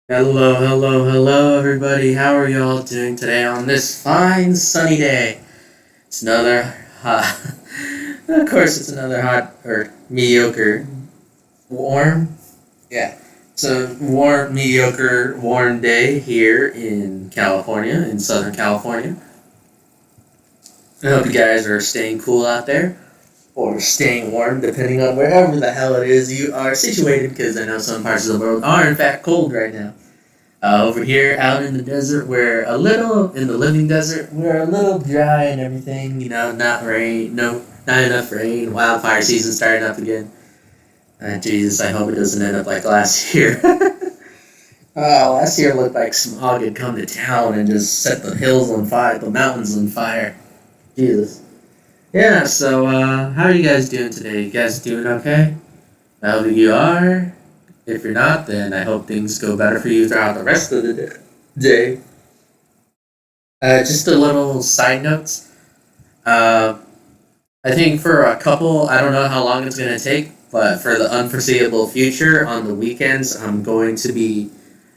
Hello, everybody. How are y'all doing today on this fine sunny day? It's another hot, of course, it's another hot or mediocre, warm. Yeah, it's a warm, mediocre, warm day here in California, in Southern California. I hope you guys are staying cool out there or staying warm, depending on wherever the hell it is you are situated, because I know some parts of the world are, in fact, cold right now. Over here, out in the desert, we're a little in the living desert. We're a little dry and everything. Not rain, not enough rain. Wildfire season starting up again. Jesus, I hope it doesn't end up like last year. Last year looked like smog had come to town and just set the hills on fire, the mountains on fire. Jesus. Yeah. So, how are you guys doing today? You guys doing okay? I hope you are. If you're not, then I hope things go better for you throughout the rest of the day. Just a little side notes. Uh, I think for a couple, I don't know how long it's going to take, but for the unforeseeable future, on the weekends, I'm going to be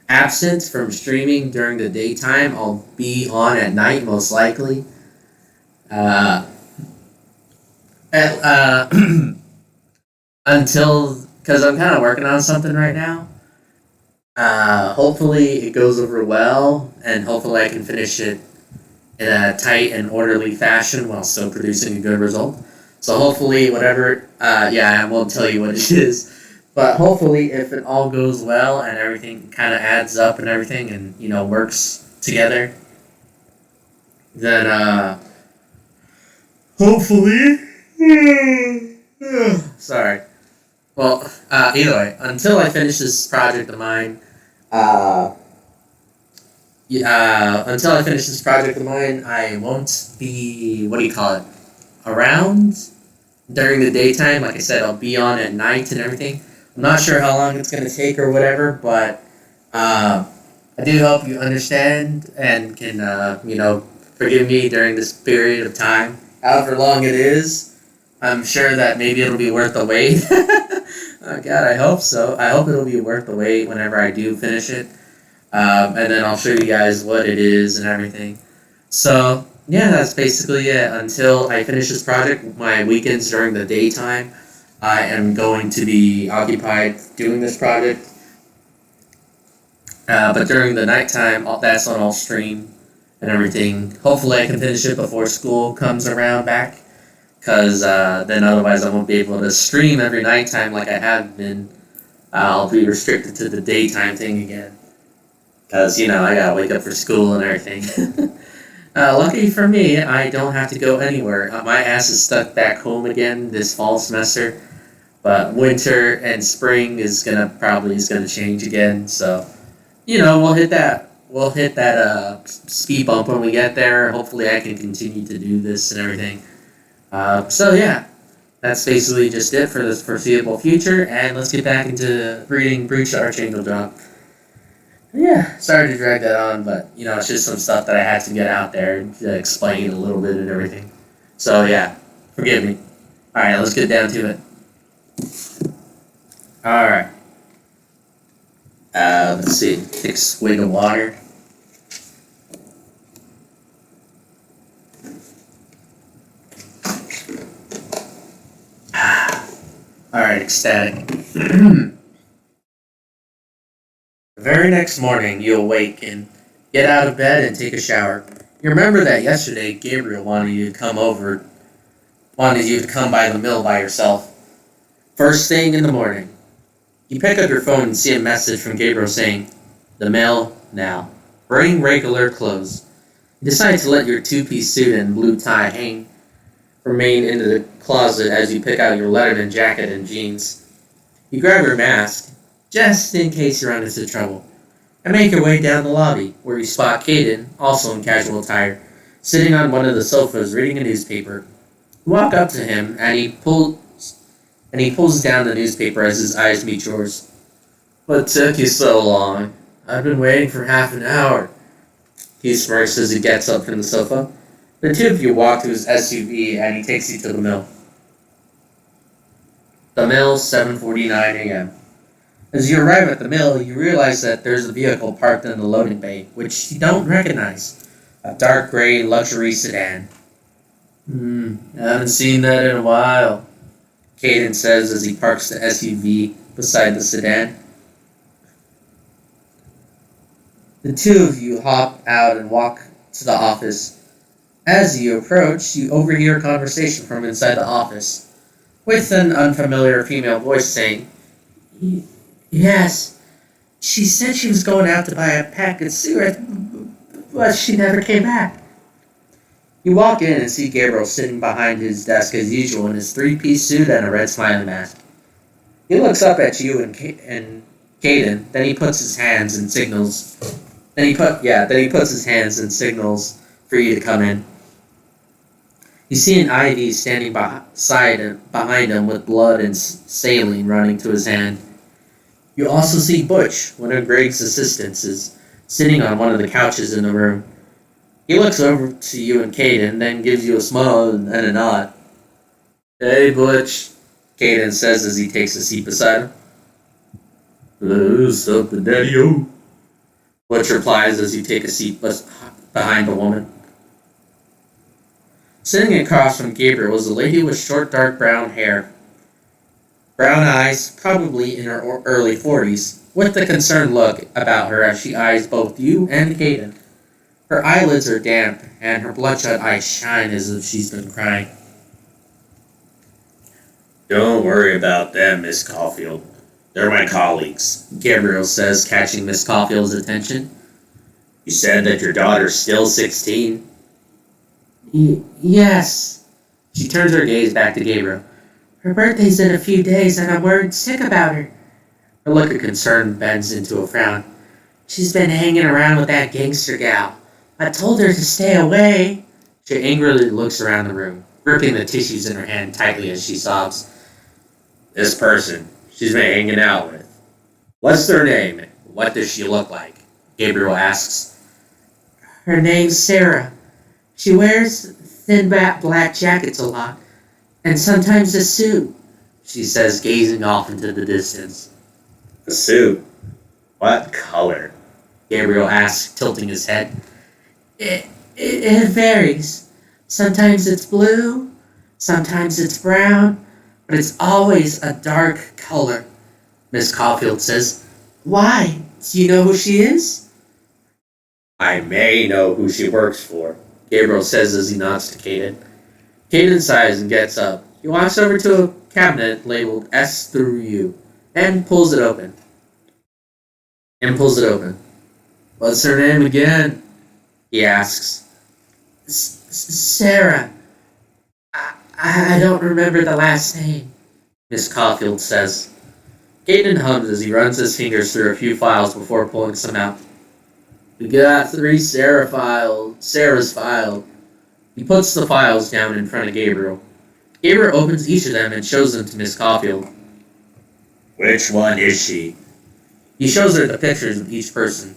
absent from streaming during the daytime. I'll be on at night, most likely. Uh, at, until, because I'm kind of working on something right now. Hopefully it goes over well, and hopefully I can finish it in a tight and orderly fashion while still producing a good result. So hopefully, whatever, I won't tell you what it is, but hopefully, if it all goes well and everything kind of adds up and everything, and works together, then hopefully, sorry. Well, either way, until I finish this project of mine, uh, I won't be, what do you call it, around during the daytime. Like I said, I'll be on at night and everything. I'm not sure how long it's going to take or whatever, but I do hope you understand and can, forgive me during this period of time. However long it is, I'm sure that maybe it'll be worth the wait. Oh, God, I hope so. I hope it'll be worth the wait whenever I do finish it. And then I'll show you guys what it is and everything. So, yeah, that's basically it. Until I finish this project, my weekends during the daytime, I am going to be occupied doing this project. But during the nighttime, that's when I'll stream and everything. Hopefully I can finish it before school comes around back. Because then otherwise I won't be able to stream every nighttime like I have been. I'll be restricted to the daytime thing again. Because, I gotta wake up for school and everything. Lucky for me, I don't have to go anywhere. My ass is stuck back home again this fall semester. But winter and spring is gonna change again. So, we'll hit that. We'll hit that speed bump when we get there. Hopefully I can continue to do this and everything. So yeah, that's basically just it for this foreseeable future, and let's get back into reading Breach the Archangel drop. Yeah, sorry to drag that on, but it's just some stuff that I had to get out there to explain a little bit and everything. So yeah, forgive me. Alright, let's get down to it. Alright. Let's see, take a swig of water. Alright, ecstatic. The very next morning, you awake and get out of bed and take a shower. You remember that yesterday Gabriel wanted you to come by the mill by yourself. First thing in the morning, you pick up your phone and see a message from Gabriel saying, "The mill now. Bring regular clothes." You decide to let your two-piece suit and blue tie remain into the closet as you pick out your Letterman jacket and jeans. You grab your mask, just in case you run into trouble, and make your way down the lobby, where you spot Caden, also in casual attire, sitting on one of the sofas reading a newspaper. You walk up to him, and he pulls down the newspaper as his eyes meet yours. "What took you so long? I've been waiting for half an hour." He smirks as he gets up from the sofa. The two of you walk to his SUV, and he takes you to the mill. The mill, 7:49 a.m. As you arrive at the mill, you realize that there's a vehicle parked in the loading bay, which you don't recognize. A dark gray luxury sedan. I haven't seen that in a while, Caden says as he parks the SUV beside the sedan. The two of you hop out and walk to the office. As you approach, you overhear a conversation from inside the office, with an unfamiliar female voice saying, Yes, she said she was going out to buy a pack of cigarettes, but she never came back. You walk in and see Gabriel sitting behind his desk as usual in his three-piece suit and a red smiley mask. He looks up at you and Caden, then he puts his hands and signals. Then he puts his hands and signals for you to come in. You see an IV standing behind him with blood and saline running to his hand. You also see Butch, one of Greg's assistants, is sitting on one of the couches in the room. He looks over to you and Caden, then gives you a smile and a nod. Hey, Butch, Caden says as he takes a seat beside him. What's up, Daddy-o? Butch replies as you take a seat behind the woman. Sitting across from Gabriel was a lady with short, dark brown hair. Brown eyes, probably in her early 40s, with a concerned look about her as she eyes both you and Caden. Her eyelids are damp, and her bloodshot eyes shine as if she's been crying. Don't worry about them, Miss Caulfield. They're my colleagues, Gabriel says, catching Miss Caulfield's attention. You said that your daughter's still 16? Yes. She turns her gaze back to Gabriel. Her birthday's in a few days, and I'm worried sick about her. Her look of concern bends into a frown. She's been hanging around with that gangster gal. I told her to stay away. She angrily looks around the room, gripping the tissues in her hand tightly as she sobs. This person she's been hanging out with. What's their name? What does she look like? Gabriel asks. Her name's Sarah. She wears thin black jackets a lot, and sometimes a suit, she says, gazing off into the distance. A suit? What color? Gabriel asks, tilting his head. It varies. Sometimes it's blue, sometimes it's brown, but it's always a dark color, Miss Caulfield says. Why? Do you know who she is? I may know who she works for, Gabriel says as he nods to Caden. Caden sighs and gets up. He walks over to a cabinet labeled S through U and pulls it open. What's her name again? He asks. Sarah. I don't remember the last name, Miss Caulfield says. Caden hums as he runs his fingers through a few files before pulling some out. We got 3 Sarah's file. He puts the files down in front of Gabriel. Gabriel opens each of them and shows them to Miss Caulfield. Which one is she? He shows her the pictures of each person.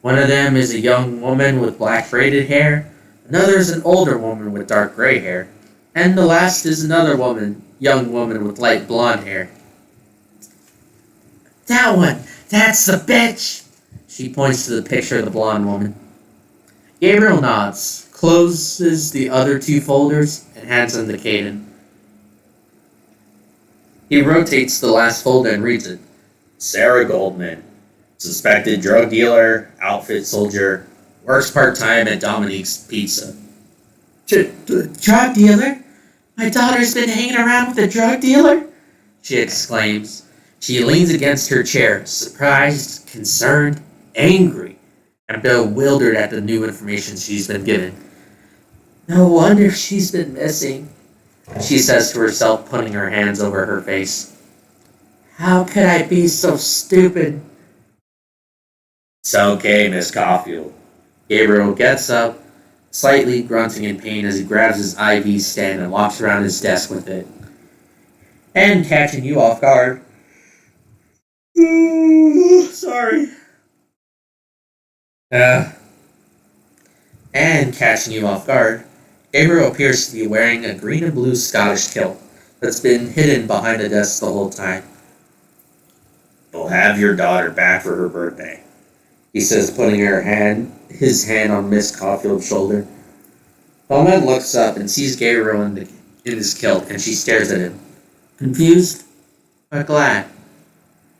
One of them is a young woman with black braided hair. Another is an older woman with dark gray hair. And the last is another young woman with light blonde hair. That one! That's the bitch! She points to the picture of the blonde woman. Gabriel nods, closes the other 2 folders, and hands them to Caden. He rotates the last folder and reads it. Sarah Goldman, suspected drug dealer, outfit soldier, works part-time at Dominique's Pizza. Drug dealer? My daughter's been hanging around with a drug dealer? She exclaims. She leans against her chair, surprised, concerned, angry, and bewildered at the new information she's been given. No wonder she's been missing, she says to herself, putting her hands over her face. How could I be so stupid? It's okay, Miss Caulfield. Gabriel gets up, slightly grunting in pain as he grabs his IV stand and walks around his desk with it. And catching you off guard. Sorry. And catching you off guard, Gabriel appears to be wearing a green and blue Scottish kilt that's been hidden behind a desk the whole time. You'll have your daughter back for her birthday, he says, putting his hand on Miss Caulfield's shoulder. Bowman looks up and sees Gabriel in his kilt, and she stares at him, confused but glad.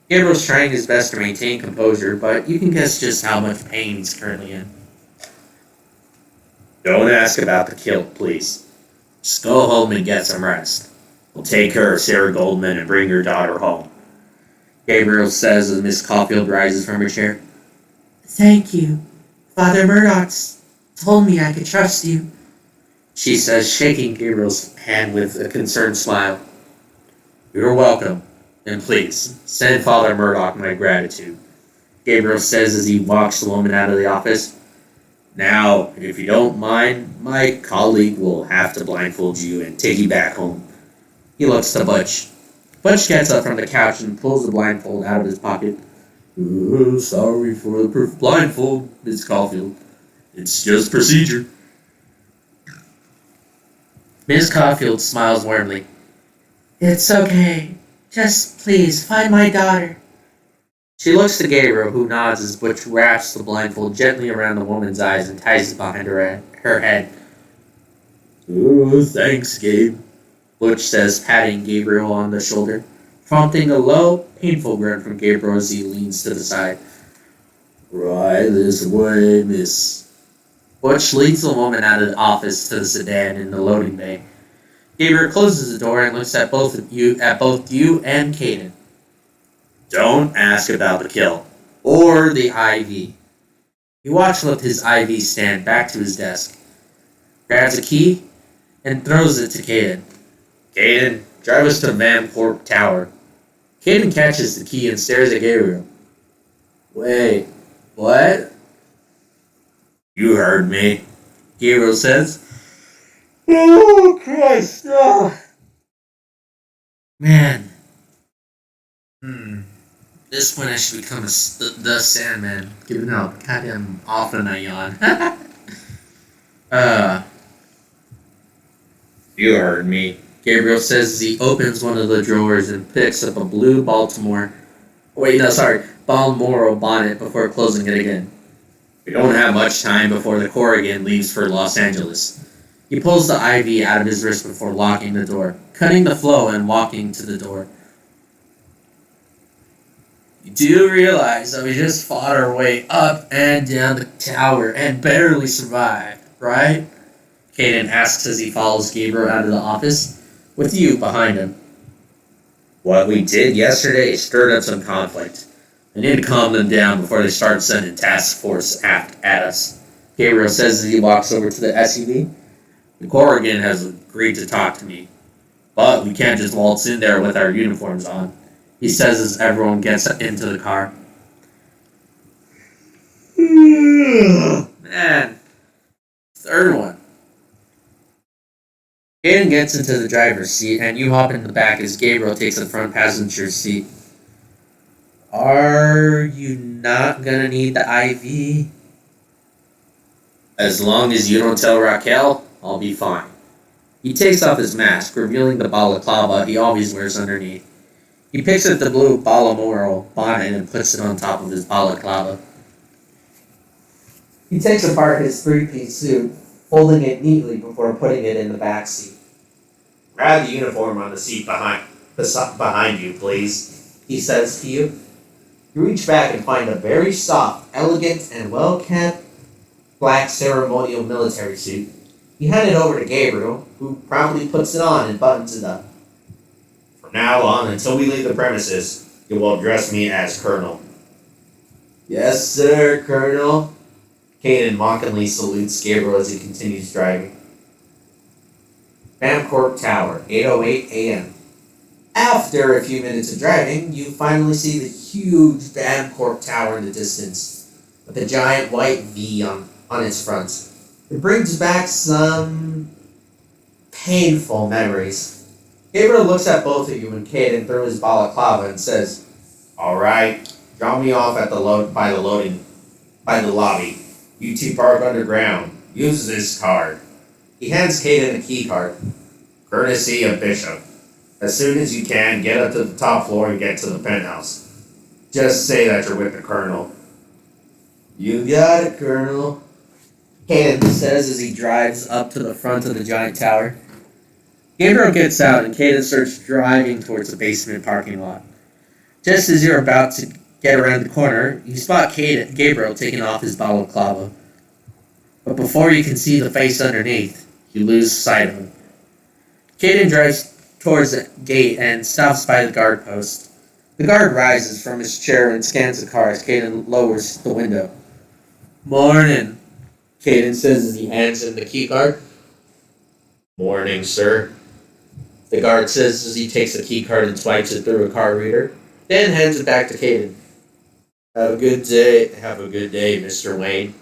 Gabriel's trying his best to maintain composure, but you can guess just how much pain he's currently in. Don't ask about the kilt, please. Just go home and get some rest. We'll take care of Sarah Goldman and bring your daughter home, Gabriel says as Miss Caulfield rises from her chair. Thank you. Father Murdoch's told me I could trust you, she says, shaking Gabriel's hand with a concerned smile. You're welcome, and please, send Father Murdoch my gratitude, Gabriel says as he walks the woman out of the office. Now, if you don't mind, my colleague will have to blindfold you and take you back home. He looks to Butch. Butch gets up from the couch and pulls the blindfold out of his pocket. Oh, sorry for the blindfold, Miss Caulfield. It's just procedure. Miss Caulfield smiles warmly. It's okay. Just please find my daughter. She looks to Gabriel, who nods as Butch wraps the blindfold gently around the woman's eyes and ties it behind her head. Oh, thanks, Gabe, Butch says, patting Gabriel on the shoulder, prompting a low, painful grunt from Gabriel as he leans to the side. Right this way, miss. Butch leads the woman out of the office to the sedan in the loading bay. Gabriel closes the door and looks at both you and Caden. Don't ask about the kill or the IV. He walks with his IV stand back to his desk, grabs a key, and throws it to Caden. Caden, drive us to Vanport Tower. Caden catches the key and stares at Gabriel. Wait, what? You heard me, Gabriel says. Oh, Christ. Oh. Man. This point I should become the Sandman, given how goddamn often I yawn. You heard me, Gabriel says as he opens one of the drawers and picks up a blue Baltimore Balmoral bonnet before closing it again. We don't have much time before the Corrigan leaves for Los Angeles. He pulls the IV out of his wrist before locking the door, cutting the flow and walking to the door. You do realize that we just fought our way up and down the tower and barely survived, right? Caden asks as he follows Gabriel out of the office, with you behind him. What we did yesterday stirred up some conflict. I need to calm them down before they start sending task force at us, Gabriel says as he walks over to the SUV. The Corrigan has agreed to talk to me, but we can't just waltz in there with our uniforms on, he says as everyone gets into the car. Man. Third one. Caden gets into the driver's seat, and you hop in the back as Gabriel takes the front passenger seat. Are you not gonna need the IV? As long as you don't tell Raquel, I'll be fine. He takes off his mask, revealing the balaclava he always wears underneath. He picks up the blue Balmoral bonnet and puts it on top of his balaclava. He takes apart his three-piece suit, folding it neatly before putting it in the back seat. Grab the uniform on the seat behind you, please, he says to you. You reach back and find a very soft, elegant, and well-kept black ceremonial military suit. You hand it over to Gabriel, who promptly puts it on and buttons it up. From now on, until we leave the premises, you will address me as Colonel. Yes, sir, Colonel. Caden mockingly salutes Gabriel as he continues driving. Vanport Tower, 8:08 a.m. After a few minutes of driving, you finally see the huge Vanport Tower in the distance, with a giant white V on its front. It brings back some painful memories. Gabriel looks at both of you and Caden through his balaclava and says, "All right, drop me off at by the lobby. You two park underground. Use this card." He hands Caden a key card, courtesy of Bishop. As soon as you can, get up to the top floor and get to the penthouse. Just say that you're with the Colonel. You got it, Colonel. Caden says as he drives up to the front of the giant tower. Gabriel gets out and Caden starts driving towards the basement parking lot. Just as you're about to get around the corner, you spot Gabriel taking off his balaclava. But before you can see the face underneath, you lose sight of him. Caden drives towards the gate and stops by the guard post. The guard rises from his chair and scans the car as Caden lowers the window. Morning, Caden says as he hands him the key card. Morning, sir. The guard says as he takes the key card and swipes it through a card reader, then hands it back to Caden. Have a good day, Mr. Wayne.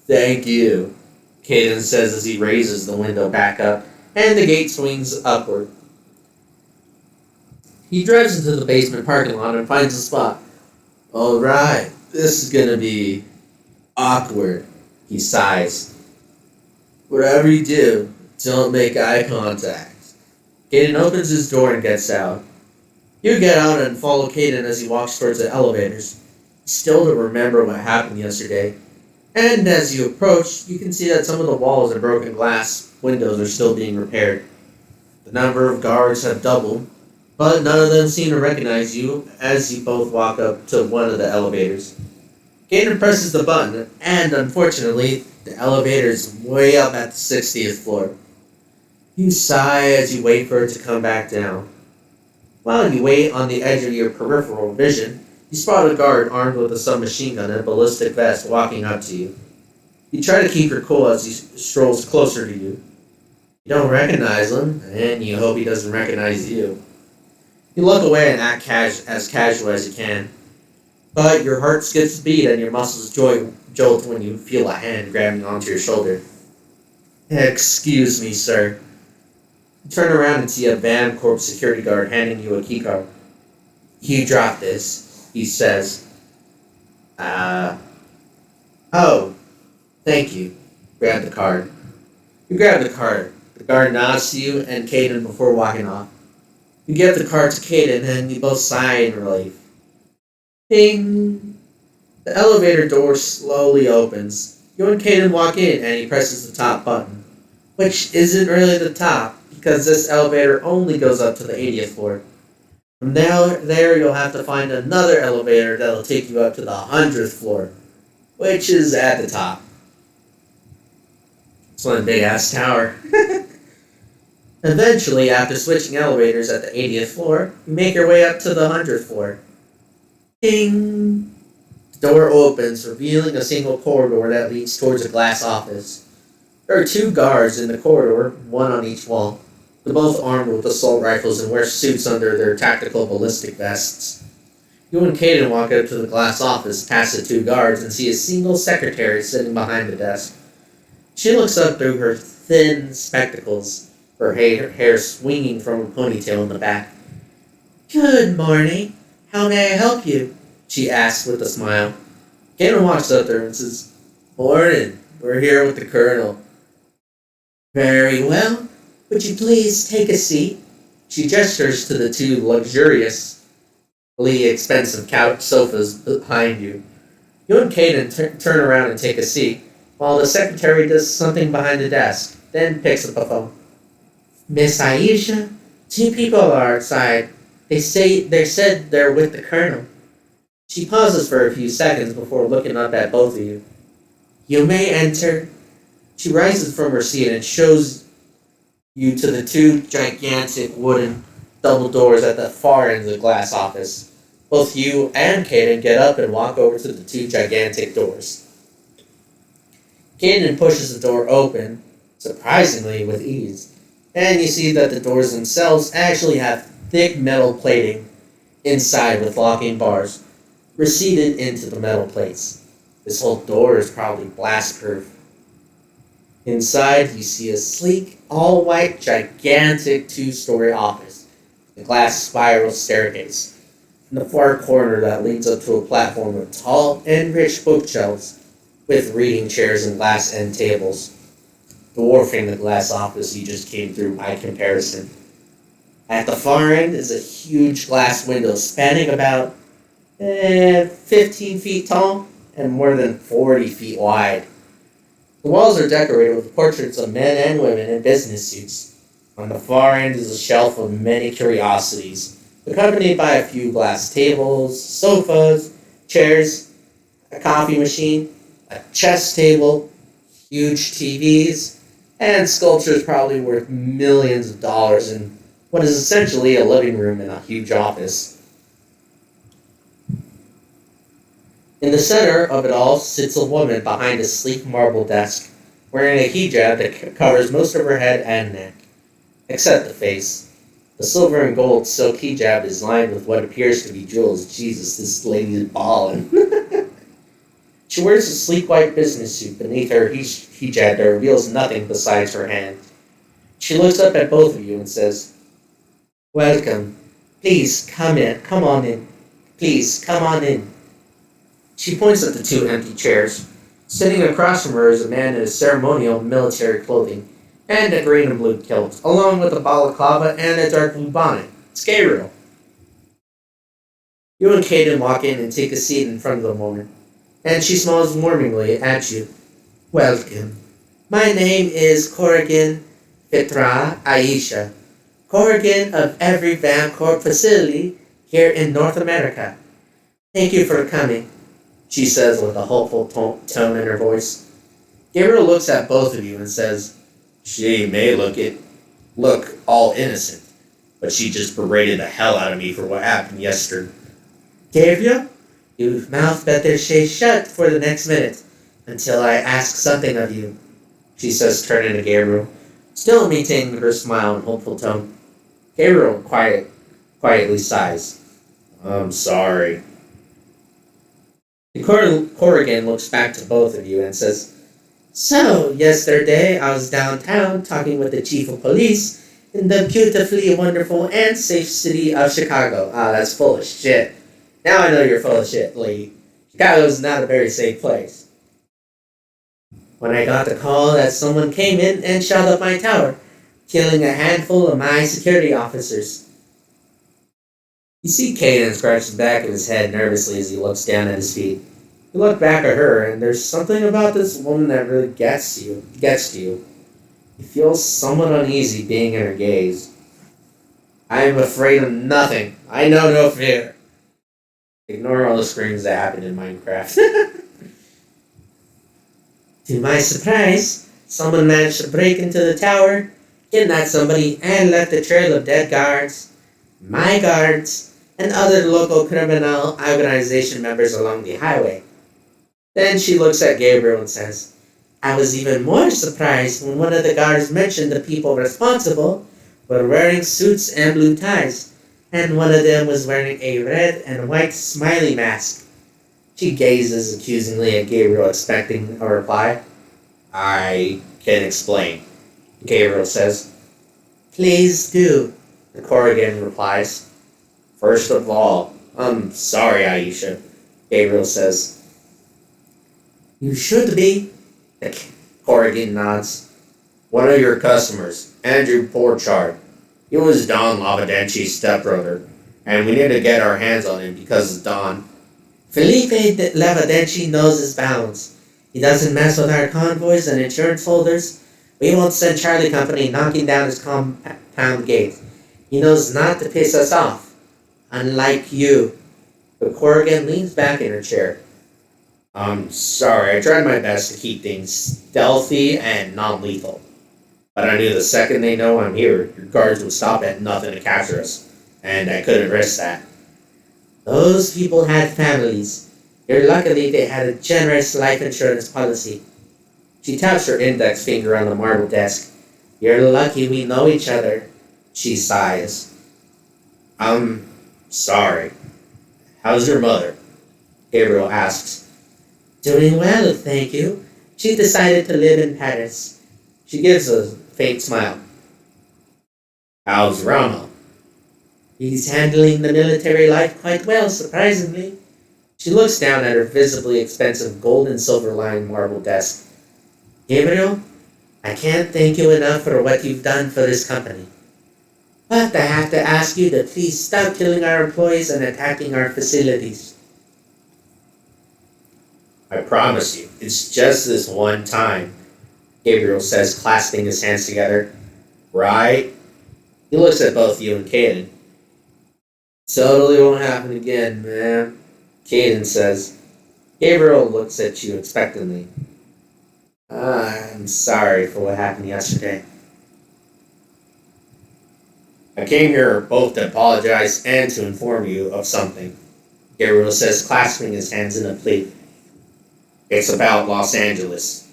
Thank you, Caden says as he raises the window back up and the gate swings upward. He drives into the basement parking lot and finds a spot. Alright, this is gonna be awkward, he sighs. Whatever you do, don't make eye contact. Caden opens his door and gets out. You get out and follow Caden as he walks towards the elevators. Still to remember what happened yesterday. And as you approach, you can see that some of the walls and broken glass windows are still being repaired. The number of guards have doubled, but none of them seem to recognize you as you both walk up to one of the elevators. Caden presses the button, and unfortunately, the elevator is way up at the 60th floor. You sigh as you wait for it to come back down. While you wait on the edge of your peripheral vision, you spot a guard armed with a submachine gun and a ballistic vest walking up to you. You try to keep your cool as he strolls closer to you. You don't recognize him, and you hope he doesn't recognize you. You look away and act as casual as you can. But your heart skips a beat and your muscles jolt when you feel a hand grabbing onto your shoulder. Excuse me, sir. You turn around and see a Vancorp security guard handing you a keycard. You drop this, he says. Oh, thank you. Grab the card. You grab the card. The guard nods to you and Caden before walking off. You give the card to Caden and you both sigh in relief. Ding! The elevator door slowly opens. You and Caden walk in and he presses the top button, which isn't really the top because this elevator only goes up to the 80th floor. From there you'll have to find another elevator that'll take you up to the 100th floor, which is at the top. It's one big ass tower. Eventually, after switching elevators at the 80th floor, you make your way up to the 100th floor. Ding! The door opens, revealing a single corridor that leads towards a glass office. There are two guards in the corridor, one on each wall. They're both armed with assault rifles and wear suits under their tactical ballistic vests. You and Caden walk up to the glass office, past the two guards, and see a single secretary sitting behind the desk. She looks up through her thin spectacles, her hair swinging from a ponytail in the back. Good morning. How may I help you? She asks with a smile. Caden walks up there and says, Morning. We're here with the Colonel. Very well. Would you please take a seat? She gestures to the two luxuriously expensive couch sofas behind you. You and Caden turn around and take a seat, while the secretary does something behind the desk, then picks up a phone. Miss Aisha, two people are outside. They said they're with the Colonel. She pauses for a few seconds before looking up at both of you. You may enter. She rises from her seat and shows you to the two gigantic wooden double doors at the far end of the glass office. Both you and Caden get up and walk over to the two gigantic doors. Caden pushes the door open, surprisingly with ease, and you see that the doors themselves actually have thick metal plating inside with locking bars, receded into the metal plates. This whole door is probably blast-proof. Inside, you see a sleek, all-white, gigantic two-story office, a glass spiral staircase. In the far corner that leads up to a platform of tall and rich bookshelves with reading chairs and glass end tables, dwarfing the glass office you just came through by comparison. At the far end is a huge glass window spanning about 15 feet tall and more than 40 feet wide. The walls are decorated with portraits of men and women in business suits. On the far end is a shelf of many curiosities, accompanied by a few glass tables, sofas, chairs, a coffee machine, a chess table, huge TVs, and sculptures probably worth millions of dollars in what is essentially a living room in a huge office. In the center of it all sits a woman behind a sleek marble desk, wearing a hijab that covers most of her head and neck, except the face. The silver and gold silk hijab is lined with what appears to be jewels. Jesus, this lady's ballin'. She wears a sleek white business suit beneath her hijab that reveals nothing besides her hand. She looks up at both of you and says, "Welcome. Please come in. Come on in. Please come on in." She points at the two empty chairs. Sitting across from her is a man in a ceremonial military clothing and a green and blue kilt, along with a balaclava and a dark blue bonnet. It's Gabriel. You and Caden walk in and take a seat in front of the woman, and she smiles warmingly at you. "Welcome. My name is Corrigan Fitra Aisha, Corrigan of every Vancorp facility here in North America. Thank you for coming," she says with a hopeful tone in her voice. Gabriel looks at both of you and says, "She may look all innocent, but she just berated the hell out of me for what happened yesterday." "Gabriel, your mouth better stay shut for the next minute until I ask something of you," she says, turning to Gabriel, still maintaining her smile and hopeful tone. Gabriel quietly sighs. "I'm sorry." Corrigan looks back to both of you and says, "So, yesterday I was downtown talking with the chief of police in the beautifully wonderful and safe city of Chicago." Ah, that's full of shit. Now I know you're full of shit, lady. Chicago's not a very safe place. "When I got the call that someone came in and shot up my tower, killing a handful of my security officers." You see Caden scratch the back of his head nervously as he looks down at his feet. You look back at her, and there's something about this woman that really gets to you. You feel somewhat uneasy being in her gaze. "I am afraid of nothing. I know no fear." Ignore all the screams that happened in Minecraft. "To my surprise, someone managed to break into the tower, kidnapped somebody, and left a trail of dead guards, my guards, and other local criminal organization members along the highway." Then she looks at Gabriel and says, "I was even more surprised when one of the guards mentioned the people responsible were wearing suits and blue ties, and one of them was wearing a red and white smiley mask." She gazes accusingly at Gabriel, expecting a reply. "I can explain," Gabriel says. "Please do," the Corrigan replies. "First of all, I'm sorry, Aisha," Gabriel says. "You should be," the Corrigan nods. "One of your customers, Andrew Porchard. He was Don Lavadenci's stepbrother, and we need to get our hands on him because Don Felipe Lavadenci knows his bounds. He doesn't mess with our convoys and insurance holders. We won't send Charlie Company knocking down his compound gate. He knows not to piss us off. Unlike you." The Corrigan leans back in her chair. "I'm sorry, I tried my best to keep things stealthy and non-lethal. But I knew the second they know I'm here, your guards would stop at nothing to capture us, and I couldn't risk that." "Those people had families. You're lucky they had a generous life insurance policy." She taps her index finger on the marble desk. "You're lucky we know each other," she sighs. "I'm sorry. How's your mother?" Gabriel asks. "Doing well, thank you. She decided to live in Paris." She gives a faint smile. "How's Rama?" "He's handling the military life quite well, surprisingly." She looks down at her visibly expensive gold and silver lined marble desk. "Gabriel, I can't thank you enough for what you've done for this company. But I have to ask you to please stop killing our employees and attacking our facilities." I promise you, it's just this one time, Gabriel says, clasping his hands together. Right? He looks at both you and Caden. Totally won't happen again, man. Caden says. Gabriel looks at you expectantly. I'm sorry for what happened yesterday. I came here both to apologize and to inform you of something, Gabriel says, clasping his hands in a plea. It's about Los Angeles.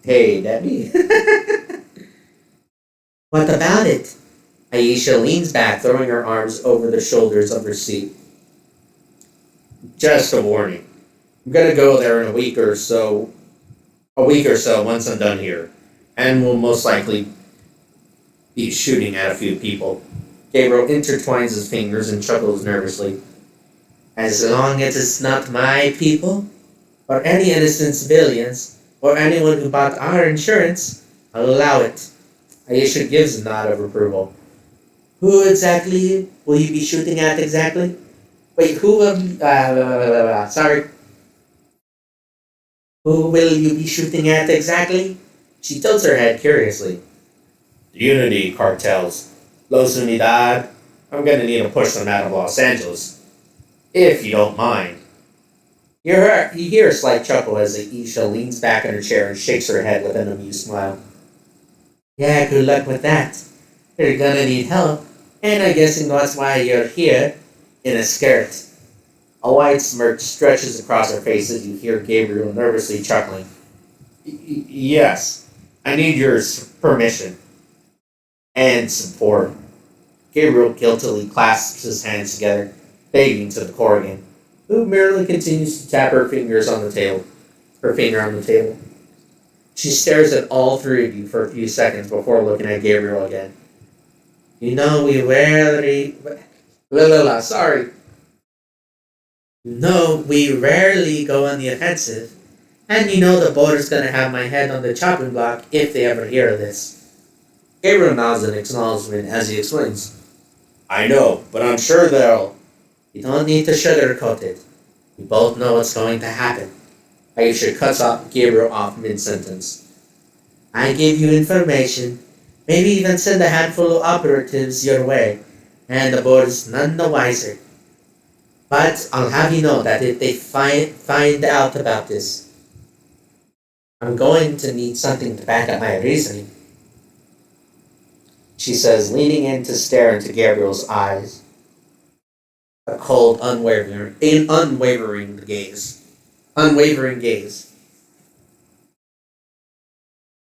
Hey, Debbie. What about it? Aisha leans back, throwing her arms over the shoulders of her seat. Just a warning. I'm gonna go there in a week or so once I'm done here. And we'll most likely be shooting at a few people. Gabriel intertwines his fingers and chuckles nervously. As long as it's not my people, or any innocent civilians, or anyone who bought our insurance, I'll allow it. Aisha gives a nod of approval. Who exactly will you be shooting at exactly? Wait, who will sorry. Who will you be shooting at exactly? She tilts her head curiously. The Unity cartels. Los Unidad. I'm gonna need to push them out of Los Angeles. If you don't mind. You hear a slight chuckle as Aisha leans back in her chair and shakes her head with an amused smile. Yeah, good luck with that. You're gonna need help, and I'm guessing that's why you're here in a skirt. A white smirk stretches across her face as you hear Gabriel nervously chuckling. Yes, I need your permission and support. Gabriel guiltily clasps his hands together, begging to the Corrigan, who merely continues to tap her finger on the table. She stares at all three of you for a few seconds before looking at Gabriel again. You know we rarely... sorry. You know we rarely go on the offensive, and you know the border's gonna have my head on the chopping block if they ever hear of this. Gabriel nods in acknowledgement as he explains. I know, but I'm sure they'll... You don't need to sugarcoat it. We both know what's going to happen. Aisha cuts Gabriel off mid-sentence. I give you information, maybe even send a handful of operatives your way, and the board's none the wiser. But I'll have you know that if they find out about this, I'm going to need something to back up my reasoning. She says, leaning in to stare into Gabriel's eyes. A cold, unwavering gaze.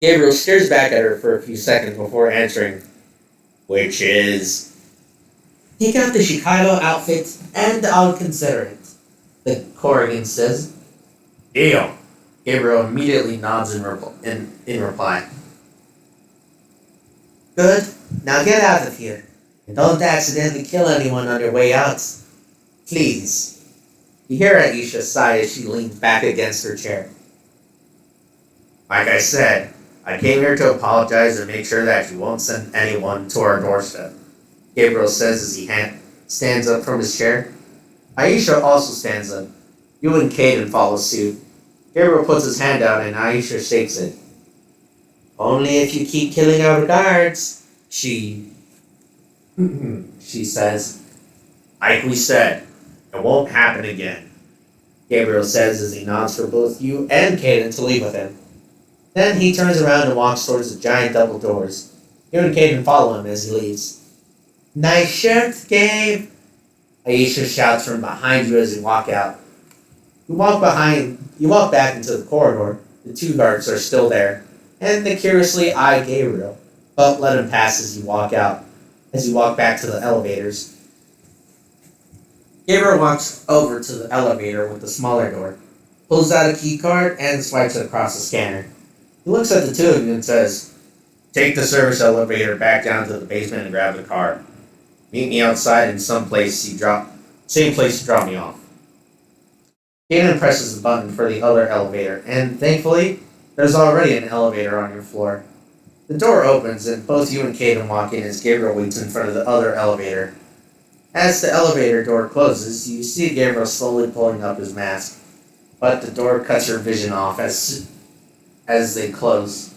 Gabriel stares back at her for a few seconds before answering, which is... Take out the Chicago outfit and I'll consider it, the Corrigan says. Deal. Gabriel immediately nods in reply. Good. Now get out of here. And don't accidentally kill anyone on your way out. Please. You hear Aisha sigh as she leans back against her chair. Like I said, I came here to apologize and make sure that you won't send anyone to our doorstep, Gabriel says as he stands up from his chair. Aisha also stands up. You and Caden follow suit. Gabriel puts his hand out and Aisha shakes it. Only if you keep killing our guards, she says. Like we said, it won't happen again, Gabriel says as he nods for both you and Caden to leave with him. Then he turns around and walks towards the giant double doors. You and Caden follow him as he leaves. Nice shirt, Gabe! Aisha shouts from behind you as you walk out. You walk back into the corridor. The two guards are still there, and they curiously eye Gabriel, but let him pass as you walk back to the elevators. Gabriel walks over to the elevator with the smaller door, pulls out a key card, and swipes it across the scanner. He looks at the two of you and says, Take the service elevator back down to the basement and grab the car. Meet me outside in same place you drop me off. Kanan presses the button for the other elevator, and thankfully, there's already an elevator on your floor. The door opens, and both you and Kaden walk in as Gabriel waits in front of the other elevator. As the elevator door closes, you see Gabriel slowly pulling up his mask. but the door cuts her vision off as they close.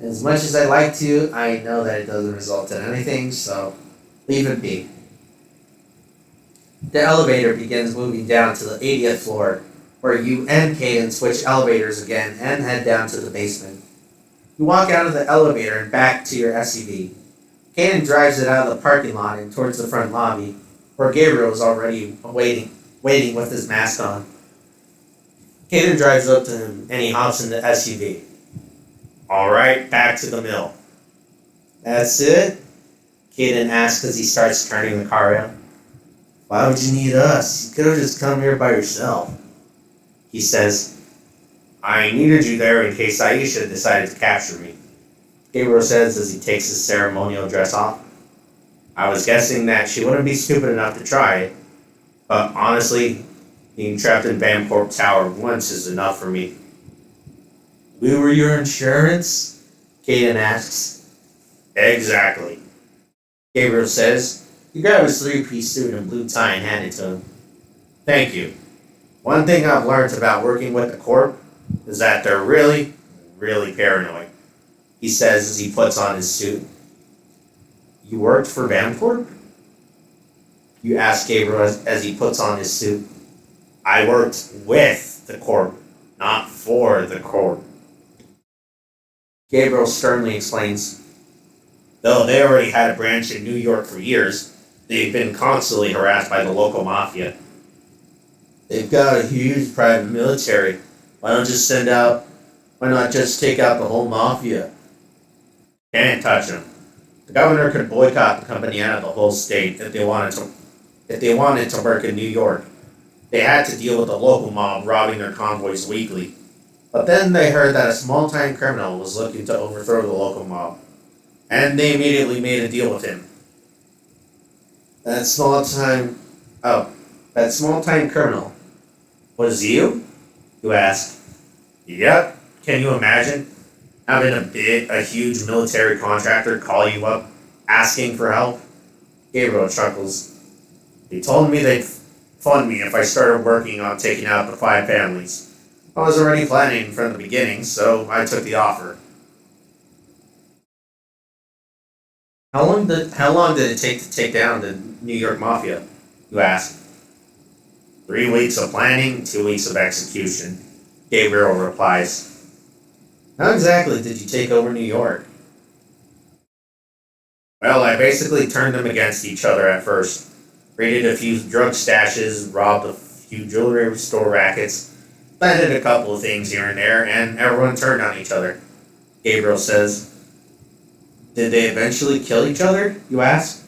As much as I like to, I know that it doesn't result in anything, so leave it be. The elevator begins moving down to the 80th floor, where you and Caden switch elevators again and head down to the basement. You walk out of the elevator and back to your SUV. Caden drives it out of the parking lot and towards the front lobby, where Gabriel is already waiting with his mask on. Caden drives up to him and he hops in the SUV. Alright, back to the mill. That's it? Caden asks as he starts turning the car around. Why would you need us? You could have just come here by yourself. He says, I needed you there in case Aisha decided to capture me. Gabriel says as he takes his ceremonial dress off. I was guessing that she wouldn't be stupid enough to try it, but honestly, being trapped in Bancorp Tower once is enough for me. We were your insurance? Caden asks. Exactly. Gabriel says. He grabs his three-piece suit and blue tie and handed it to him. Thank you. One thing I've learned about working with the Corp is that they're really, really paranoid. He says as he puts on his suit. You worked for Bancorp? You ask Gabriel as he puts on his suit. I worked with the Corp, not for the Corp. Gabriel sternly explains. Though they already had a branch in New York for years, they've been constantly harassed by the local mafia. They've got a huge private military. Why not just take out the whole mafia? Can't touch them. The governor could boycott the company out of the whole state if they wanted to work in New York. They had to deal with the local mob robbing their convoys weekly. But then they heard that a small-time criminal was looking to overthrow the local mob, and they immediately made a deal with him. That small-time criminal was you? You ask. Yep. Can you imagine having a huge military contractor call you up asking for help? Gabriel chuckles. They told me they'd fund me if I started working on taking out the 5 families. I was already planning from the beginning, so I took the offer. How long did it take to take down the New York Mafia? You ask. 3 weeks of planning, 2 weeks of execution. Gabriel replies. How exactly did you take over New York? Well, I basically turned them against each other at first. Raided a few drug stashes, robbed a few jewelry store rackets, planted a couple of things here and there, and everyone turned on each other. Gabriel says. Did they eventually kill each other, you ask?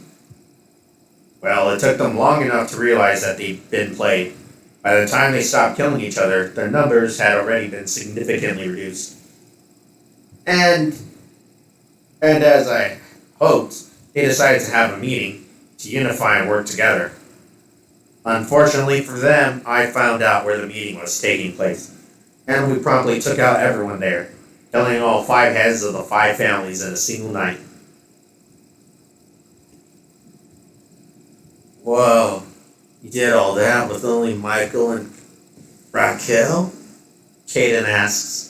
Well, it took them long enough to realize that they'd been played. By the time they stopped killing each other, their numbers had already been significantly reduced. And as I hoped, they decided to have a meeting to unify and work together. Unfortunately for them, I found out where the meeting was taking place, and we promptly took out everyone there, killing all 5 heads of the 5 families in a single night. Whoa, you did all that with only Michael and Raquel? Caden asks.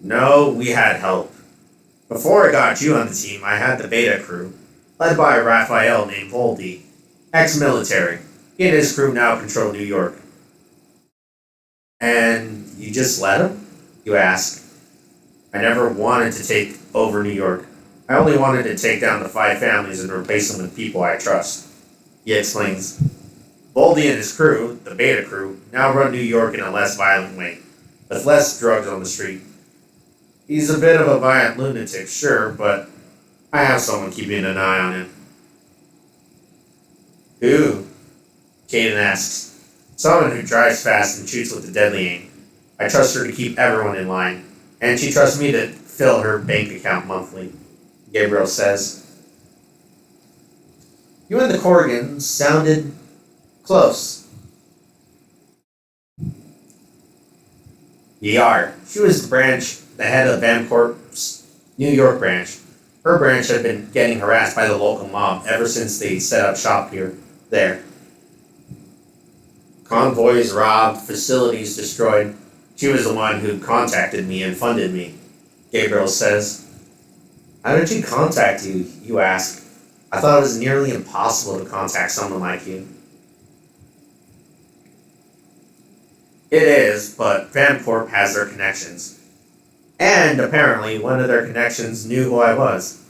No, we had help. Before I got you on the team, I had the beta crew, led by a Raphael named Voldy, ex-military. He and his crew now control New York. And you just let him? You ask. I never wanted to take over New York. I only wanted to take down the 5 families and replace them with people I trust. He explains. Voldy and his crew, the beta crew, now run New York in a less violent way, with less drugs on the street. He's a bit of a violent lunatic, sure, but I have someone keeping an eye on him. Who? Caden asks. Someone who drives fast and shoots with a deadly aim. I trust her to keep everyone in line, and she trusts me to fill her bank account monthly, Gabriel says. You and the Corrigans sounded close. Yar. She was the head of Bancorp's New York branch. Her branch had been getting harassed by the local mob ever since they set up shop there. convoys robbed, facilities destroyed. She was the one who contacted me and funded me, Gabriel says. How did she contact you, you ask? I thought it was nearly impossible to contact someone like you. It is, but Vancorp has their connections. And apparently one of their connections knew who I was.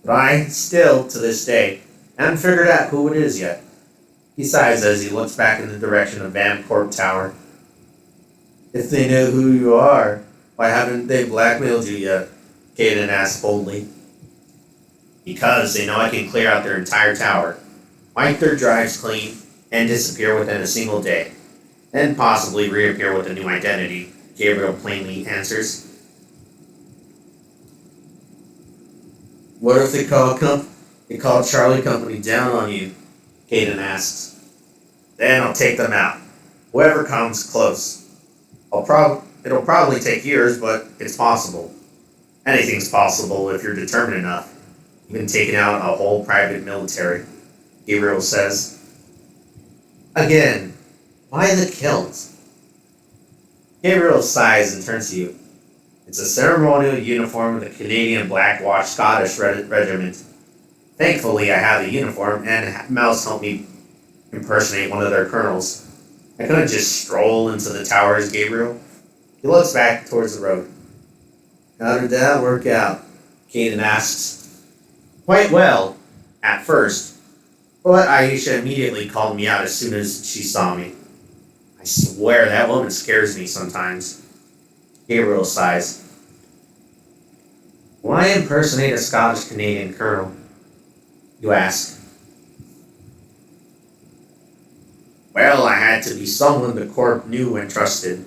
But I, still, to this day, haven't figured out who it is yet. He sighs as he looks back in the direction of Vancorp Tower. If they know who you are, why haven't they blackmailed you yet? Caden asks boldly. Because they know I can clear out their entire tower, wipe their drives clean, and disappear within a single day. And possibly reappear with a new identity, Gabriel plainly answers. What if they call Charlie Company down on you? Caden asks. Then I'll take them out. Whoever comes close. It'll probably take years, but it's possible. Anything's possible if you're determined enough. Even taking out a whole private military, Gabriel says. Again, why the kilt? Gabriel sighs and turns to you. It's a ceremonial uniform of the Canadian Black Watch Scottish Regiment. Thankfully, I have the uniform, and Mouse helped me impersonate one of their colonels. I couldn't just stroll into the towers, Gabriel. He looks back towards the road. How did that work out? Caden asks. Quite well, at first, but Aisha immediately called me out as soon as she saw me. I swear that woman scares me sometimes. Gabriel sighs. Why impersonate a Scottish Canadian colonel? You ask. Well, I had to be someone the Corp knew and trusted.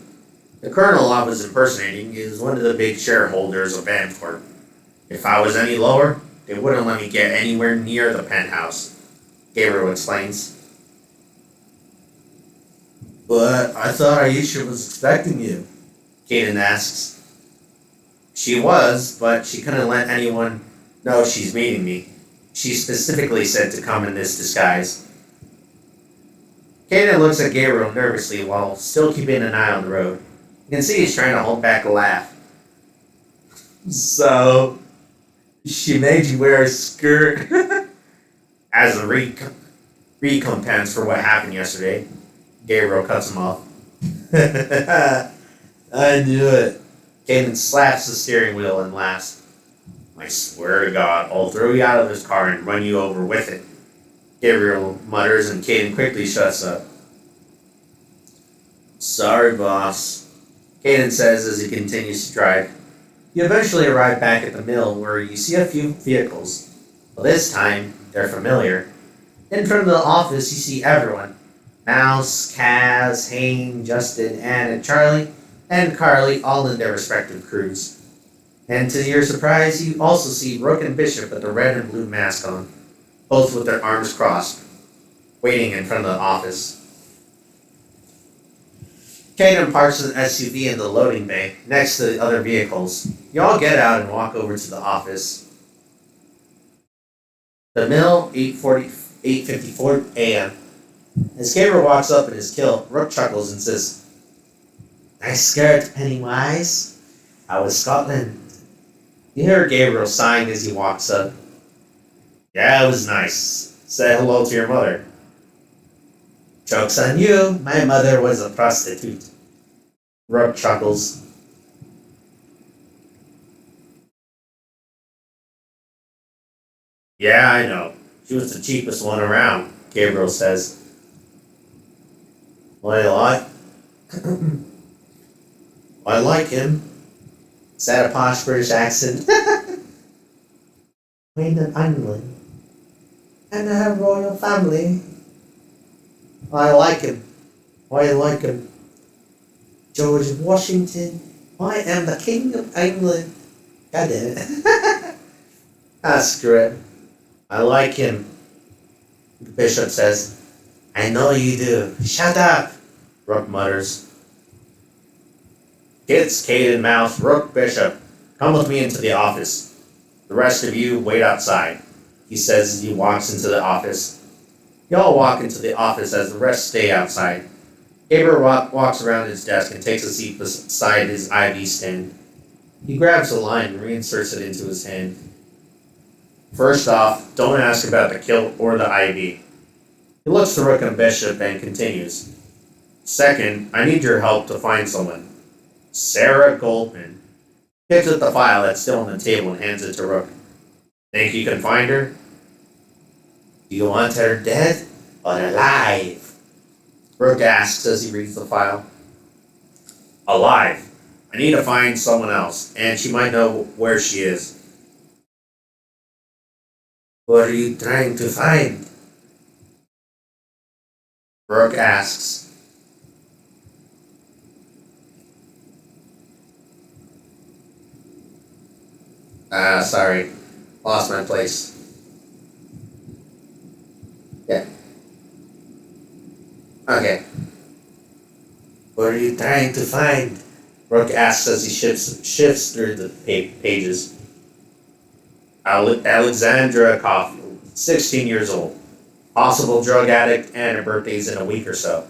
The colonel I was impersonating is one of the big shareholders of Vancorp. If I was any lower, they wouldn't let me get anywhere near the penthouse, Gabriel explains. But I thought Aisha was expecting you, Caden asks. She was, but she couldn't let anyone know she's meeting me. She specifically said to come in this disguise. Caden looks at Gabriel nervously while still keeping an eye on the road. You can see he's trying to hold back a laugh. So, she made you wear a skirt as a recompense for what happened yesterday. Gabriel cuts him off. I knew it. Caden slaps the steering wheel and laughs. I swear to God, I'll throw you out of this car and run you over with it. Gabriel mutters and Caden quickly shuts up. Sorry, boss, Caden says as he continues to drive. You eventually arrive back at the mill where you see a few vehicles. Well, this time, they're familiar. In front of the office, you see everyone. Mouse, Kaz, Hayne, Justin, Ann, and Charlie, and Carly all in their respective crews. And to your surprise, you also see Rook and Bishop with the red and blue mask on, both with their arms crossed, waiting in front of the office. Caden parks an SUV in the loading bay, next to the other vehicles. You all get out and walk over to the office. The mill, 8:54 a.m. As Gabriel walks up in his kilt, Rook chuckles and says, Nice skirt, Pennywise. How was Scotland? You hear Gabriel sighing as he walks up. Yeah, it was nice. Say hello to your mother. Joke's on you. My mother was a prostitute. Rook chuckles. Yeah, I know. She was the cheapest one around, Gabriel says. What do you like? I like him. Is that a posh British accent? Queen of England. And her royal family. I like him. I like him. George Washington. I am the King of England. God damn it. Screw it. I like him. The bishop says, I know you do. Shut up, Rook mutters. Kids, Caden, Mouse, Rook, Bishop, come with me into the office. The rest of you wait outside, he says as he walks into the office. Y'all walk into the office as the rest stay outside. Gabriel walks around his desk and takes a seat beside his IV stand. He grabs the line and reinserts it into his hand. First off, don't ask about the kill or the IV. He looks to Rook and Bishop and continues. Second, I need your help to find someone. Sarah Goldman. Picks up the file that's still on the table and hands it to Rook. Think you can find her? Do you want her dead or alive? Rook asks as he reads the file. Alive. I need to find someone else, and she might know where she is. What are you trying to find? Rook asks. Sorry. Lost my place. Yeah. Okay. What are you trying to find? Rook asks as he shifts through the pages. Alexandra Caulfield, 16 years old. Possible drug addict, and her birthday's in a week or so.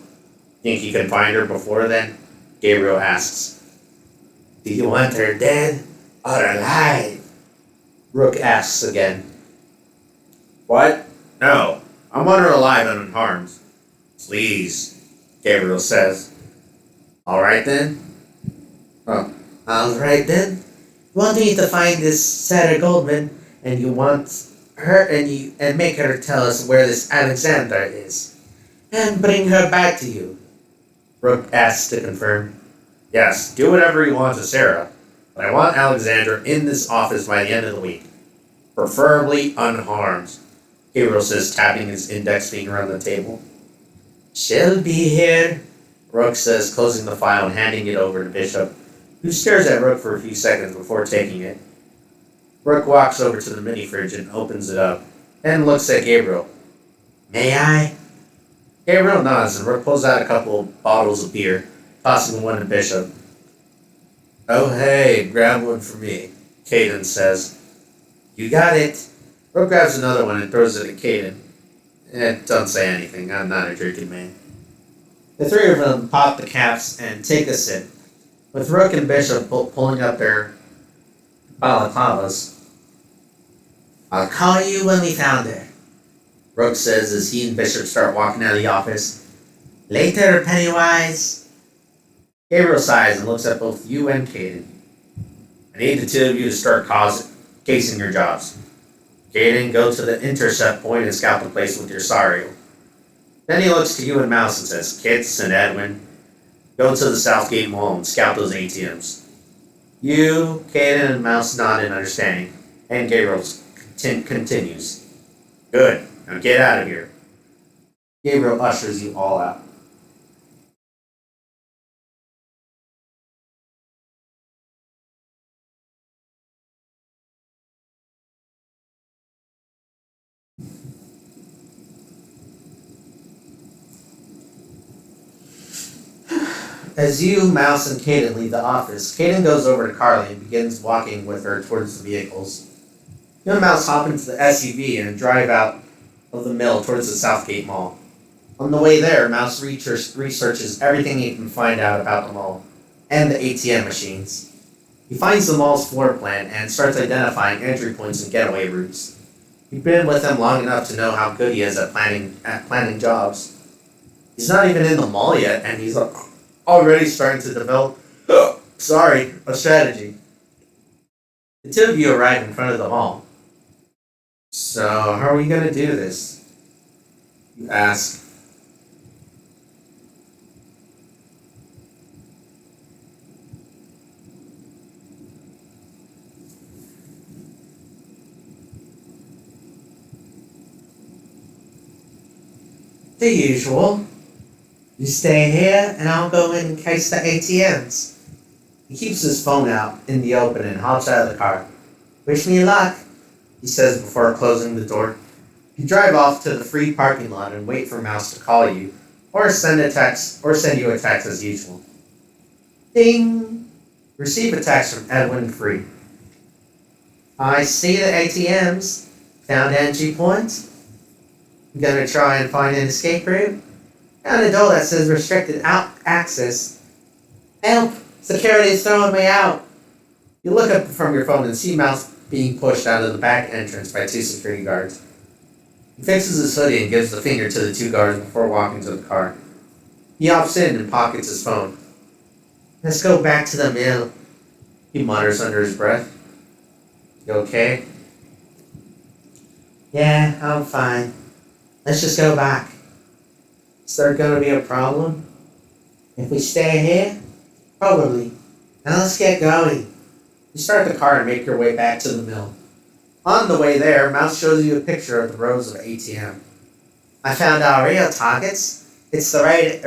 Think you can find her before then? Gabriel asks. Do you want her dead or alive? Rook asks again. What? No. I want her alive and unharmed. Please, Gabriel says. Alright then? Oh. Alright then? You want me to find this Sarah Goldman, and you want her and make her tell us where this Alexandra is. And bring her back to you. Rook asks to confirm. Yes, do whatever you want to Sarah. But I want Alexandra in this office by the end of the week. Preferably unharmed. Gabriel says, tapping his index finger on the table. She'll be here, Rook says, closing the file and handing it over to Bishop, who stares at Rook for a few seconds before taking it. Rook walks over to the mini fridge and opens it up, and looks at Gabriel. May I? Gabriel nods, and Rook pulls out a couple of bottles of beer, tossing one to Bishop. Oh hey, grab one for me, Caden says. You got it. Rook grabs another one and throws it at Caden. Don't say anything, I'm not a drinking man. The three of them pop the caps and take a sip, with Rook and Bishop pulling up their balaclavas. I'll call you when we found her, Rook says as he and Bishop start walking out of the office. Later, Pennywise. Gabriel sighs and looks at both you and Caden. I need the two of you to start casing your jobs. Caden, go to the intercept point and scout the place with your Sario. Then he looks to you and Mouse and says, Kits and Edwin, go to the Southgate Mall and scout those ATMs. You, Caden, and Mouse nod in understanding, and Gabriel continues. Good, now get out of here. Gabriel ushers you all out. As you, Mouse, and Caden leave the office, Caden goes over to Carly and begins walking with her towards the vehicles. You and Mouse hop into the SUV and drive out of the mill towards the Southgate Mall. On the way there, Mouse researches everything he can find out about the mall and the ATM machines. He finds the mall's floor plan and starts identifying entry points and getaway routes. He's been with them long enough to know how good he is at planning jobs. He's not even in the mall yet, and he's already starting to develop a strategy. The two of you arrive in front of the mall. So, how are we going to do this? You ask. The usual. You stay here, and I'll go in and case the ATMs. He keeps his phone out in the open and hops out of the car. Wish me luck, he says before closing the door. You drive off to the free parking lot and wait for Mouse to call you, or send you a text as usual. Ding! Receive a text from Edwin Free. I see the ATMs. Found entry points? I'm gonna try and find an escape route. Found a door that says restricted out access. Help! Security is throwing me out. You look up from your phone and see Mouse being pushed out of the back entrance by two security guards. He fixes his hoodie and gives the finger to the two guards before walking to the car. He hops in and pockets his phone. Let's go back to the mill, he mutters under his breath. You okay? Yeah, I'm fine. Let's just go back. Is there gonna be a problem? If we stay here? Probably. Now let's get going. You start the car and make your way back to the mill. On the way there, Mouse shows you a picture of the rows of ATM. I found our real targets. It's the red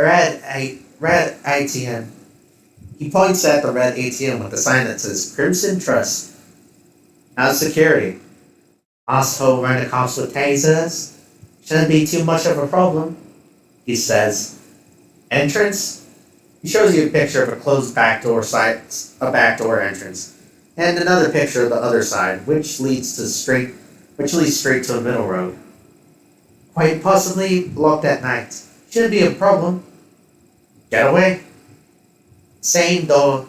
ATM. He points at the red ATM with the sign that says Crimson Trust. Now security. Asshole rent a cops with tasers. Shouldn't be too much of a problem, he says. Entrance? He shows you a picture of a closed back door entrance, and another picture of the other side, which leads straight to a middle road. Quite possibly locked at night. Shouldn't be a problem. Getaway? Same door.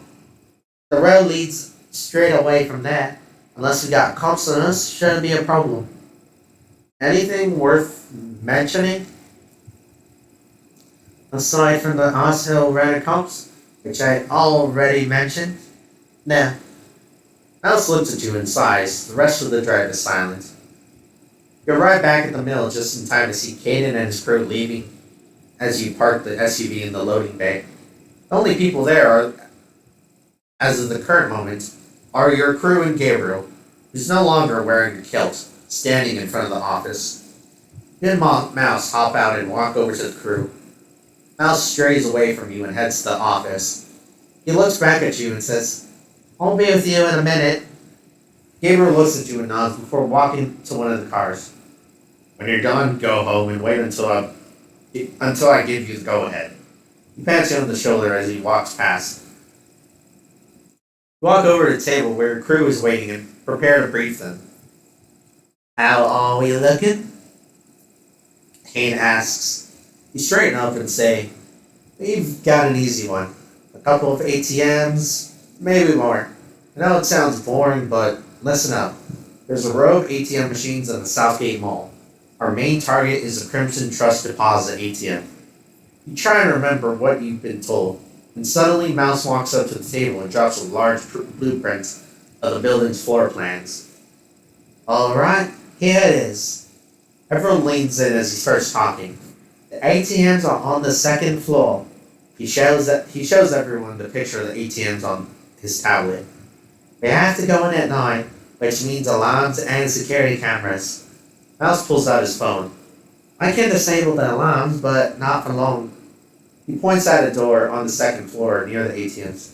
The road leads straight away from there. Unless we got cops on us, shouldn't be a problem. Anything worth mentioning? Aside from the Archangel cops, which I already mentioned? Nah. Mouse looks at you and sighs. The rest of the drive is silent. You arrive back at the mill just in time to see Caden and his crew leaving as you park the SUV in the loading bay. The only people there are, as of the current moment, are your crew and Gabriel, who's no longer wearing a kilt, standing in front of the office. You and Mouse hop out and walk over to the crew. Mouse strays away from you and heads to the office. He looks back at you and says, I'll be with you in a minute. Gabriel looks at you and nods before walking to one of the cars. When you're done, go home and wait until I give you the go-ahead. He pats you on the shoulder as he walks past. You walk over to the table where your crew is waiting and prepare to brief them. How are we looking? Kane asks. You straighten up and say, we've got an easy one. A couple of ATMs, maybe more. I know it sounds boring, but listen up. There's a row of ATM machines in the Southgate Mall. Our main target is the Crimson Trust Deposit ATM. You try and remember what you've been told, and suddenly Mouse walks up to the table and drops a large blueprint of the building's floor plans. Alright, here it is. Everyone leans in as he starts talking. The ATMs are on the second floor. He shows everyone the picture of the ATMs on his tablet. We have to go in at 9, which means alarms and security cameras. Mouse pulls out his phone. I can disable the alarms, but not for long. He points at a door on the second floor near the ATMs.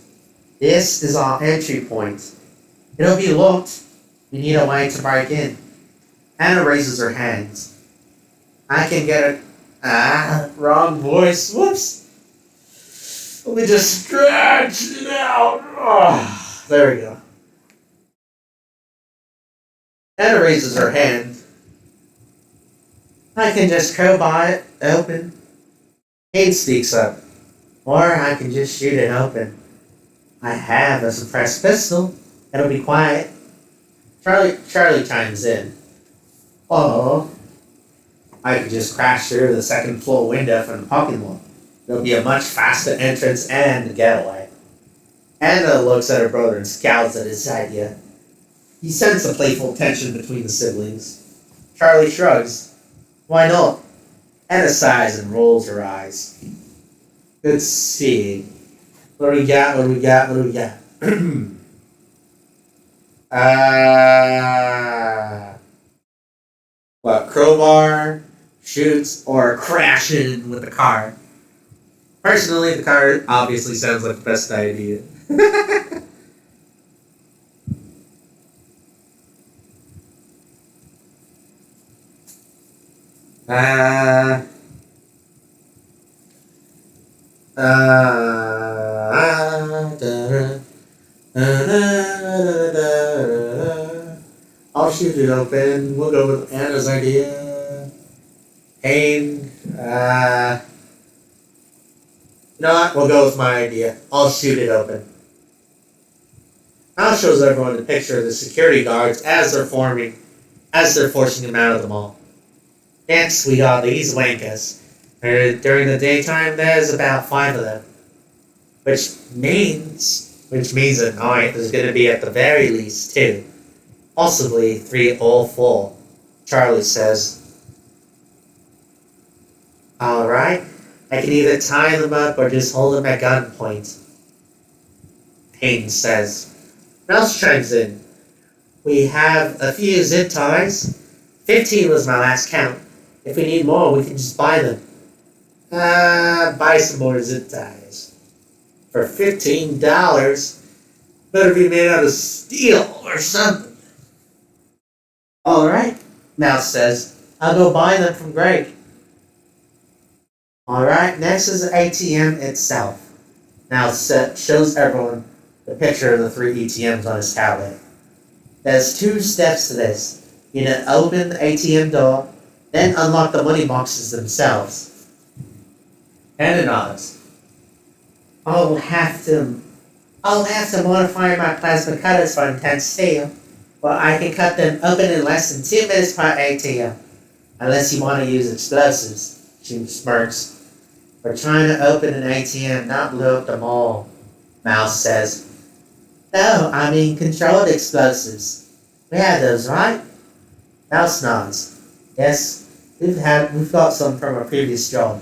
This is our entry point. It'll be locked. We need a way to break in. Anna raises her hands. I can get a... wrong voice. Whoops. Let me just stretch it out. Oh, there we go. Anna raises her hand. I can just crowbar it open. Kate speaks up. Or I can just shoot it open. I have a suppressed pistol. It'll be quiet. Charlie chimes in. Oh, I could just crash through the second floor window from the parking lot. There'll be a much faster entrance and getaway. Anna looks at her brother and scowls at his idea. He senses a playful tension between the siblings. Charlie shrugs. Why not? Anna sighs and rolls her eyes. Good seeing. What do we got? What, crowbar, shoots, or crash in with the car? Personally, the car obviously sounds like the best idea. I'll shoot it open. We'll go with Anna's idea. Kane, you know what? We'll go with my idea. I'll shoot it open. Now shows everyone the picture of the security guards as they're forcing him out of the mall. Next, we got these wankers. During the daytime, there's about 5 of them. Which means at night there's going to be at the very least 2. Possibly 3 or 4. Charlie says. Alright, I can either tie them up or just hold them at gunpoint. Hayden says. Mouse chimes in. We have a few zip ties. 15 was my last count. If we need more, we can just buy them. Buy some more zip ties. For $15. Better be made out of steel or something. Alright, Mouse says. I'll go buy them from Greg. Alright, next is the ATM itself. Mouse shows everyone the picture of the 3 ATMs on his tablet. There's 2 steps to this. You need to open the ATM door, then unlock the money boxes themselves. And it nods. I'll have to modify my plasma cutters for intense steel, but I can cut them open in less than 2 minutes per ATM. Unless you want to use explosives, she smirks. We're trying to open an ATM, not blow up the mall, Mouse says. No, I mean controlled explosives. We had those, right? Mouse nods. Yes, we've got some from a previous job.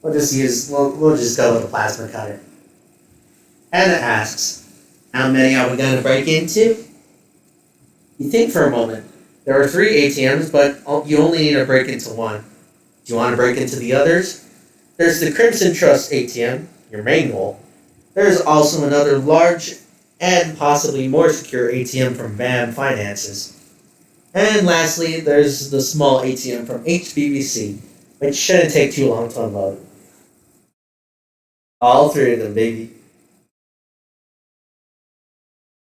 We'll just go with the plasma cutter. Anna asks, how many are we going to break into? You think for a moment. There are 3 ATMs, but you only need to break into 1. Do you want to break into the others? There's the Crimson Trust ATM, your main goal. There's also another large and possibly more secure ATM from BAM Finances. And lastly, there's the small ATM from HBBC, which shouldn't take too long to unload. All 3 of them, baby.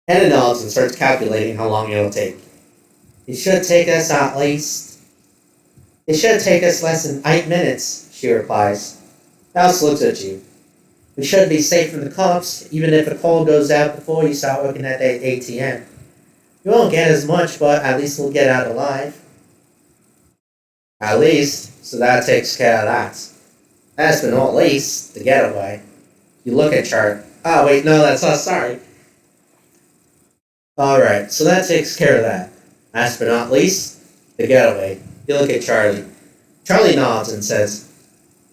Hannah nods and starts calculating how long it'll take. It should take us less than 8 minutes, she replies. Mouse looks at you. We should be safe from the cops, even if a call goes out before you start looking at the ATM. You won't get as much, but at least we'll get out alive. At least, so that takes care of that. Last but not least, the getaway. You look at Chart. Oh, wait, no, that's not sorry. Alright, so that takes care of that. Last but not least, the getaway. You look at Charlie. Charlie nods and says,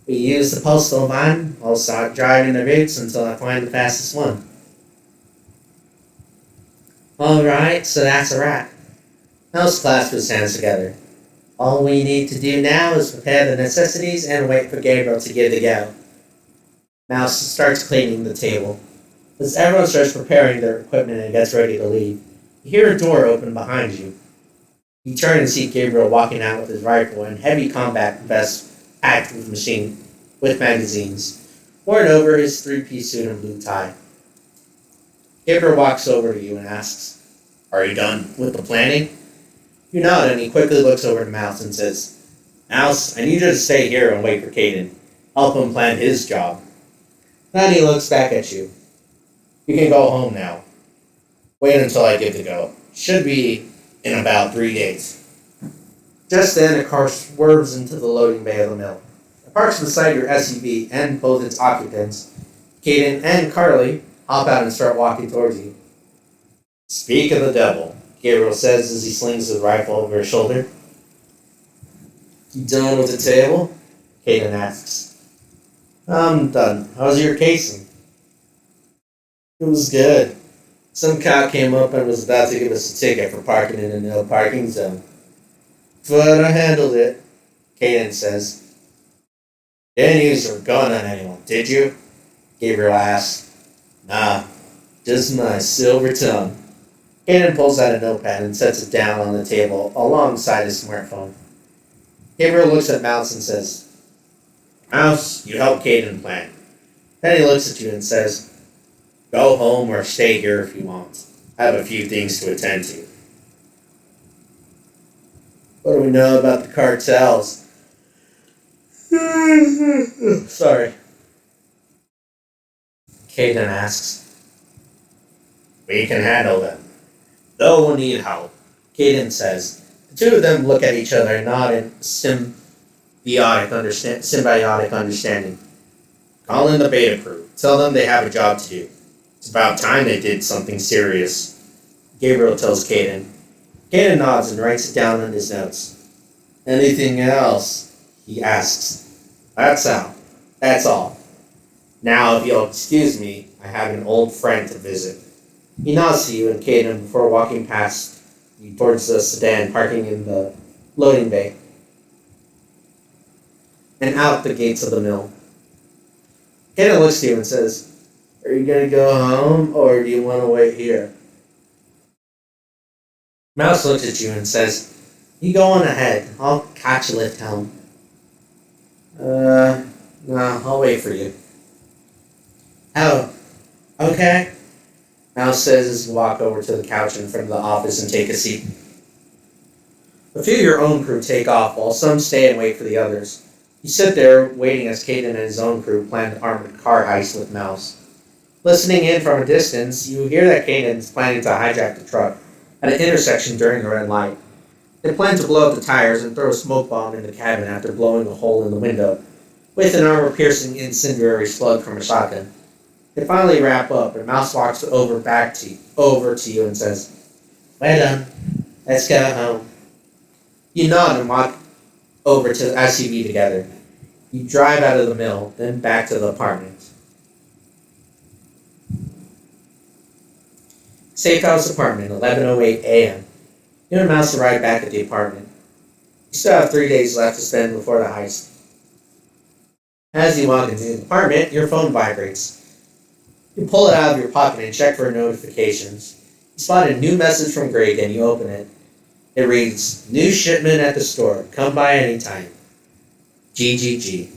we use the postal van. I'll start driving the routes until I find the fastest one. Alright, so that's a wrap. Mouse clasps his hands together. All we need to do now is prepare the necessities and wait for Gabriel to give the go. Mouse starts cleaning the table. As everyone starts preparing their equipment and gets ready to leave, you hear a door open behind you. You turn and see Gabriel walking out with his rifle and heavy combat vest packed with magazines, worn over his 3-piece suit and blue tie. Gabriel walks over to you and asks, are you done with the planning? You nod and he quickly looks over to Mouse and says, Mouse, I need you to stay here and wait for Caden. Help him plan his job. Then he looks back at you. You can go home now. Wait until I give the go. Should be in about 3 days. Just then, a car swerves into the loading bay of the mill. It parks beside your SUV and both its occupants, Caden and Carly, hop out and start walking towards you. Speak of the devil, Gabriel says as he slings his rifle over his shoulder. You done with the table? Caden asks. I'm done. How's your casing? It was good. Some cop came up and was about to give us a ticket for parking in a no parking zone. But I handled it, Caden says. Didn't use your gun on anyone, did you? Gabriel asks. Nah, just my silver tongue. Caden pulls out a notepad and sets it down on the table alongside his smartphone. Gabriel looks at Mouse and says, Mouse, you help Caden plan. Then he looks at you and says, go home or stay here if you want. I have a few things to attend to. What do we know about the cartels? Sorry. Caden asks. We can handle them. Though we'll need help. Caden says. The two of them look at each other and nod in symbiotic understanding. Call in the beta crew. Tell them they have a job to do. It's about time they did something serious. Gabriel tells Caden. Caden nods and writes it down in his notes. Anything else? He asks. That's all. Now, if you'll excuse me, I have an old friend to visit. He nods to you and Caden before walking past you towards the sedan parking in the loading bay and out the gates of the mill. Caden looks to you and says, are you going to go home or do you want to wait here? Mouse looks at you and says, you go on ahead. I'll catch a lift home. No, I'll wait for you. Oh, okay. Mouse says as you walk over to the couch in front of the office and take a seat. A few of your own crew take off while some stay and wait for the others. You sit there waiting as Caden and his own crew plan an armored car heist with Mouse. Listening in from a distance, you hear that Caden is planning to hijack the truck at an intersection during the red light. They plan to blow up the tires and throw a smoke bomb in the cabin after blowing a hole in the window with an armor-piercing incendiary slug from a shotgun. They finally wrap up, and Mouse walks over to you and says, well done, let's go home. You nod and walk over to the SUV together. You drive out of the mill, then back to the apartment. Safe House apartment, 11:08 a.m. You and Mouse arrive back at the apartment. You still have 3 days left to spend before the heist. As you walk into the apartment, your phone vibrates. You pull it out of your pocket and check for notifications. You spot a new message from Greg and you open it. It reads, new shipment at the store. Come by anytime. GGG.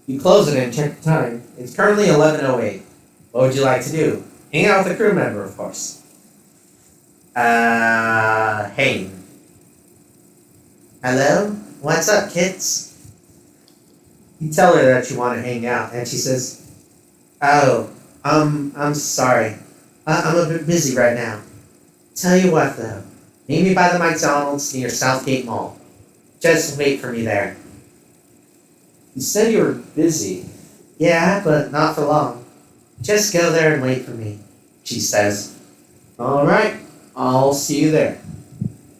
You close it and check the time. It's currently 11:08. What would you like to do? Hang out with a crew member, of course. Hey. Hello? What's up, kids? You tell her that you want to hang out, and she says, oh, I'm sorry. I'm a bit busy right now. Tell you what, though. Meet me by the McDonald's near Southgate Mall. Just wait for me there. You said you were busy. Yeah, but not for long. Just go there and wait for me, she says. All right, I'll see you there.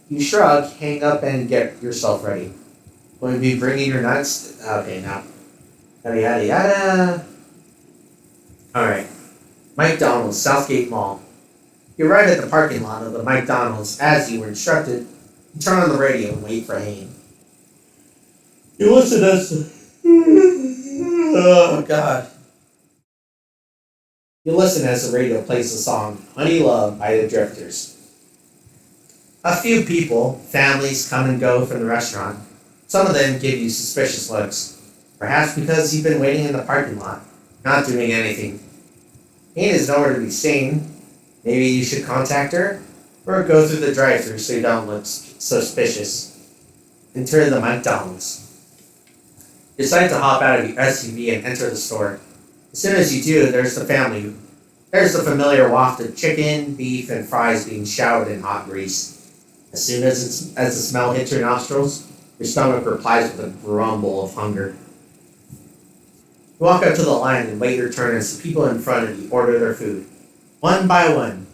You shrug, hang up, and get yourself ready. Will you be bringing your nuts? Okay, now. Yada, yada, yada. All right. McDonald's, Southgate Mall. You arrive at the parking lot of the McDonald's as you were instructed. You turn on the radio and wait for Hayne. You listen as... Oh, God. You listen as the radio plays the song Honey Love by the Drifters. A few people, families, come and go from the restaurant. Some of them give you suspicious looks. Perhaps because you've been waiting in the parking lot, not doing anything. Hayne is nowhere to be seen. Maybe you should contact her, or go through the drive-thru so you don't look suspicious. Enter the McDonald's. You decide to hop out of your SUV and enter the store. As soon as you do, there's the family. There's the familiar waft of chicken, beef, and fries being showered in hot grease. As soon as the smell hits your nostrils, your stomach replies with a grumble of hunger. You walk up to the line and wait your turn as the people in front of you order their food. One by one.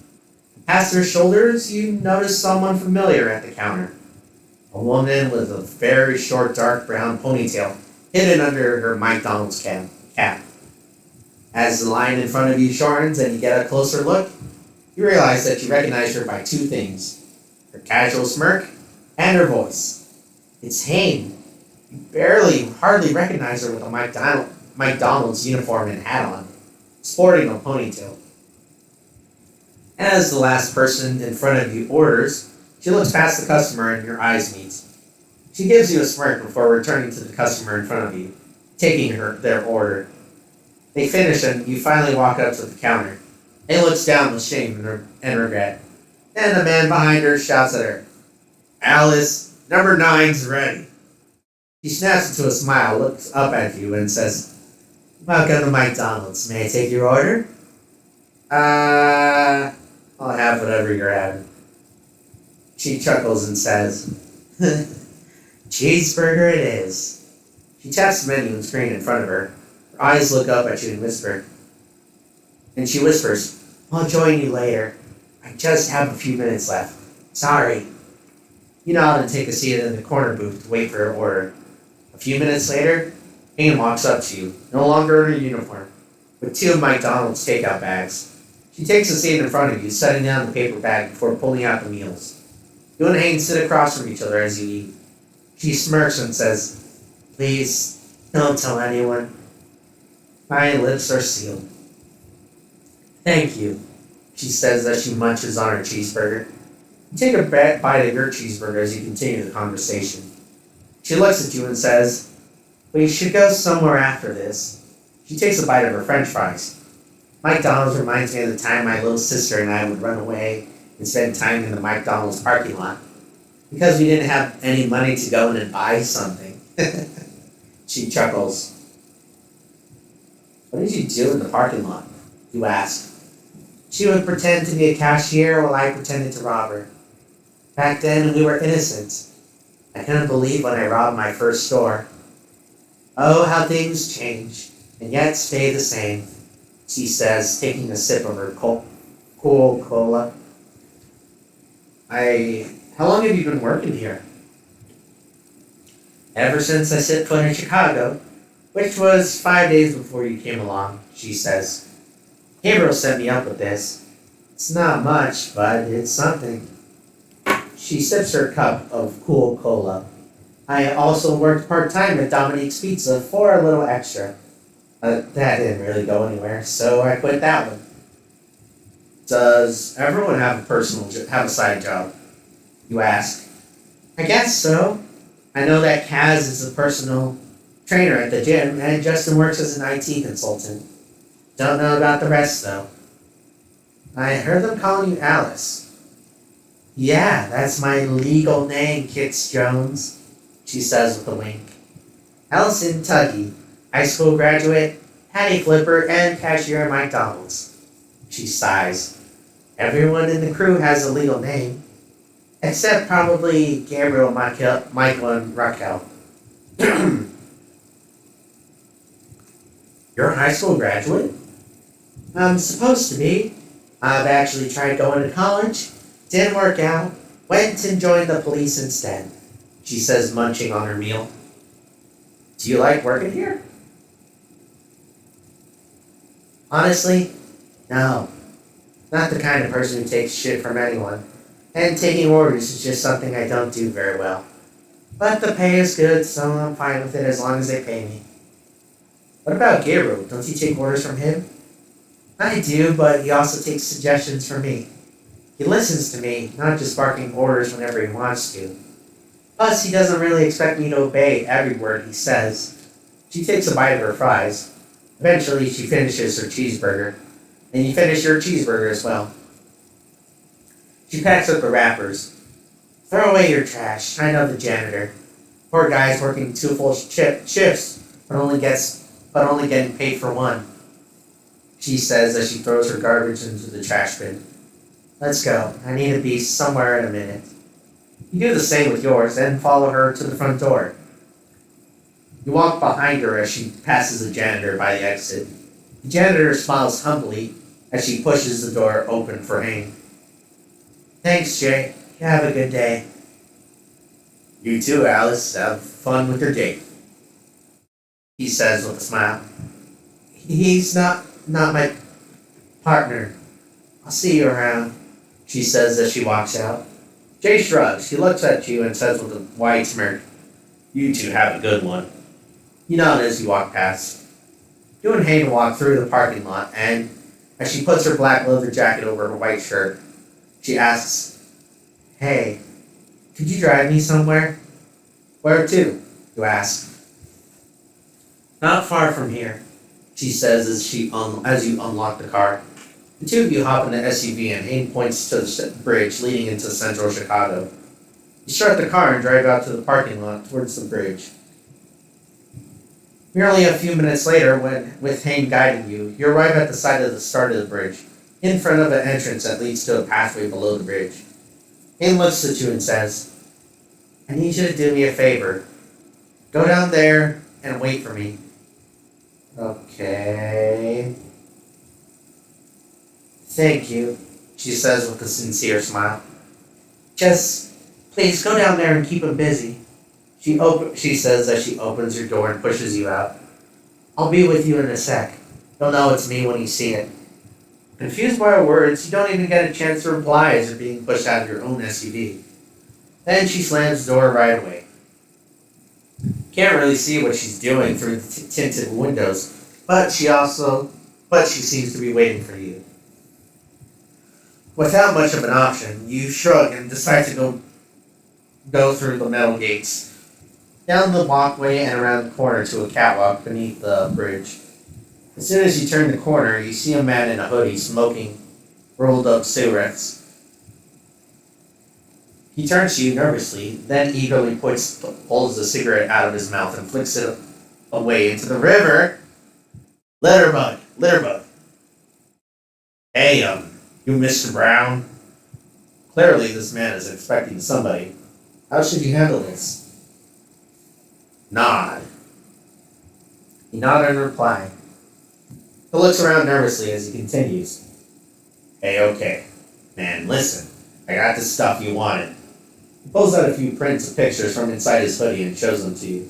Past their shoulders, you notice someone familiar at the counter. A woman with a very short, dark brown ponytail hidden under her McDonald's cap. As the line in front of you shortens and you get a closer look, you realize that you recognize her by two things. Her casual smirk and her voice. It's Hayne. You hardly recognize her with a McDonald's uniform and hat on, sporting a ponytail. As the last person in front of you orders, she looks past the customer and your eyes meet. She gives you a smirk before returning to the customer in front of you, taking their order. They finish and you finally walk up to the counter. He looks down with shame and regret. And the man behind her shouts at her, Alice, Number nine's ready. She snaps into a smile, looks up at you, and says, "Welcome to McDonald's. May I take your order?" I'll have whatever you're having. She chuckles and says, "Cheeseburger it is." She taps the menu screen in front of her. Her eyes look up at you and she whispers, "I'll join you later. I just have a few minutes left. Sorry." You nod and take a seat in the corner booth to wait for her order. A few minutes later, Anne walks up to you, no longer in her uniform, with two of McDonald's takeout bags. She takes a seat in front of you, setting down the paper bag before pulling out the meals. You and Hayden sit across from each other as you eat. She smirks and says, "Please, don't tell anyone. My lips are sealed." "Thank you," she says as she munches on her cheeseburger. You take a bite of your cheeseburger as you continue the conversation. She looks at you and says, "We should go somewhere after this." She takes a bite of her french fries. McDonald's reminds me of the time my little sister and I would run away and spend time in the McDonald's parking lot because we didn't have any money to go in and buy something. She chuckles. "What did you do in the parking lot?" you ask. She would pretend to be a cashier while I pretended to rob her. Back then, we were innocent. I couldn't believe when I robbed my first store. Oh, how things change, and yet stay the same, she says, taking a sip of her cool cola. How long have you been working here?" "Ever since I set foot in Chicago, which was 5 days before you came along," she says. "Gabriel set me up with this. It's not much, but it's something." She sips her cup of cool cola. "I also worked part-time at Dominique's Pizza for a little extra. That didn't really go anywhere, so I quit that one." "Does everyone have a side job?" you ask. "I guess so. I know that Kaz is a personal trainer at the gym, and Justin works as an IT consultant. Don't know about the rest, though." "I heard them calling you Alice." "Yeah, that's my legal name, Kits Jones," she says with a wink. "Allison Tuggy, high school graduate, patty flipper, and cashier at McDonald's." She sighs. "Everyone in the crew has a legal name, except probably Gabriel, Michael, and Raquel." "You're a high school graduate?" "I'm supposed to be. I've actually tried going to college. Didn't work out. Went and joined the police instead," she says, munching on her meal. "Do you like working here?" "Honestly, no. Not the kind of person who takes shit from anyone. And taking orders is just something I don't do very well. But the pay is good, so I'm fine with it as long as they pay me." "What about Gabriel? Don't you take orders from him?" "I do, but he also takes suggestions from me. He listens to me, not just barking orders whenever he wants to. Plus, he doesn't really expect me to obey every word he says." She takes a bite of her fries. Eventually, she finishes her cheeseburger. "And you finish your cheeseburger as well." She packs up the wrappers. "Throw away your trash. I know the janitor. Poor guy's working 2 full shifts, but only getting paid for one," she says as she throws her garbage into the trash bin. "Let's go. I need to be somewhere in a minute." You do the same with yours, then follow her to the front door. You walk behind her as she passes the janitor by the exit. The janitor smiles humbly as she pushes the door open for Hank. "Thanks, Jay. You have a good day." "You too, Alice. Have fun with your date," he says with a smile. "He's not my partner. I'll see you around," she says as she walks out. Jay shrugs. He looks at you and says with a wide smirk, "You two have a good one." You nod as you walk past. You and Hayden walk through the parking lot, and as she puts her black leather jacket over her white shirt, she asks, "Hey, could you drive me somewhere?" "Where to?" you ask. "Not far from here," she says as you unlock the car. The two of you hop in the SUV and Hayden points to the bridge leading into central Chicago. You start the car and drive out to the parking lot towards the bridge. Merely a few minutes later, with Hayne guiding you, you arrive at the side of the start of the bridge, in front of an entrance that leads to a pathway below the bridge. Hayne looks at you and says, I need you to do me a favor. Go down there and wait for me. Okay. Thank you, she says with a sincere smile. Just please go down there and keep him busy. She says as she opens your door and pushes you out. I'll be with you in a sec. You'll know it's me when you see it. Confused by her words, you don't even get a chance to reply as you're being pushed out of your own SUV. Then she slams the door right away. Can't really see what she's doing through the tinted windows, but she seems to be waiting for you. Without much of an option, you shrug and decide to go through the metal gates, down the walkway and around the corner to a catwalk beneath the bridge. As soon as you turn the corner, you see a man in a hoodie smoking rolled up cigarettes. He turns to you nervously, then eagerly pulls the cigarette out of his mouth and flicks it away into the river. Litterbug. Hey, you Mr. Brown? Clearly this man is expecting somebody. How should you handle this? Nod. You nod in reply. He looks around nervously as he continues. Hey, okay. Man, listen. I got the stuff you wanted. He pulls out a few prints of pictures from inside his hoodie and shows them to you.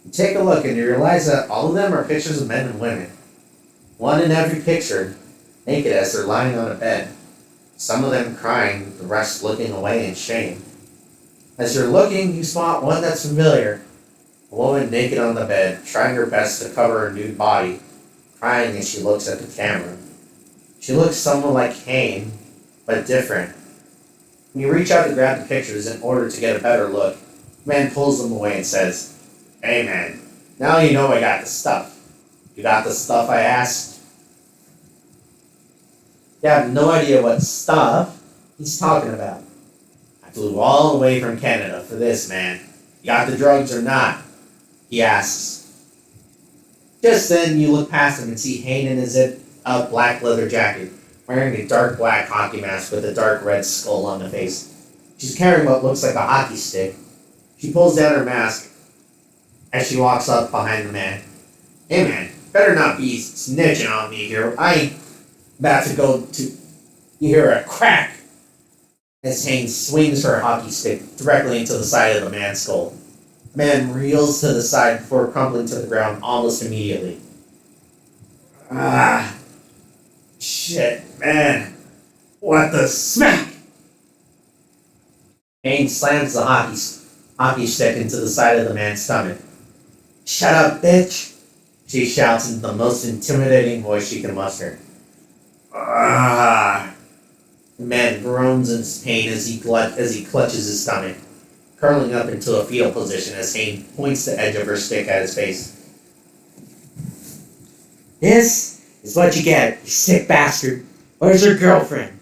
You take a look and you realize that all of them are pictures of men and women. One in every picture, naked as they're lying on a bed. Some of them crying, the rest looking away in shame. As you're looking, you spot one that's familiar. A woman naked on the bed, trying her best to cover her nude body, crying as she looks at the camera. She looks somewhat like Hayne, but different. When you reach out to grab the pictures in order to get a better look, the man pulls them away and says, Hey man, now you know I got the stuff. You got the stuff I asked? You have no idea what stuff he's talking about. I flew all the way from Canada for this, man. You got the drugs or not? He asks. Just then, you look past him and see Hayne in his zipped-up black leather jacket, wearing a dark black hockey mask with a dark red skull on the face. She's carrying what looks like a hockey stick. She pulls down her mask as she walks up behind the man. Hey man, better not be snitching on me here. I ain't about to go to... You hear a crack as Hayne swings her hockey stick directly into the side of the man's skull. The man reels to the side before crumpling to the ground almost immediately. Ah, shit, man. What the smack? Hayne slams the hockey stick into the side of the man's stomach. Shut up, bitch, she shouts in the most intimidating voice she can muster. Ah. The man groans in pain as he clutches his stomach, curling up into a fetal position as Hayne points the edge of her stick at his face. This is what you get, you sick bastard. Where's your girlfriend?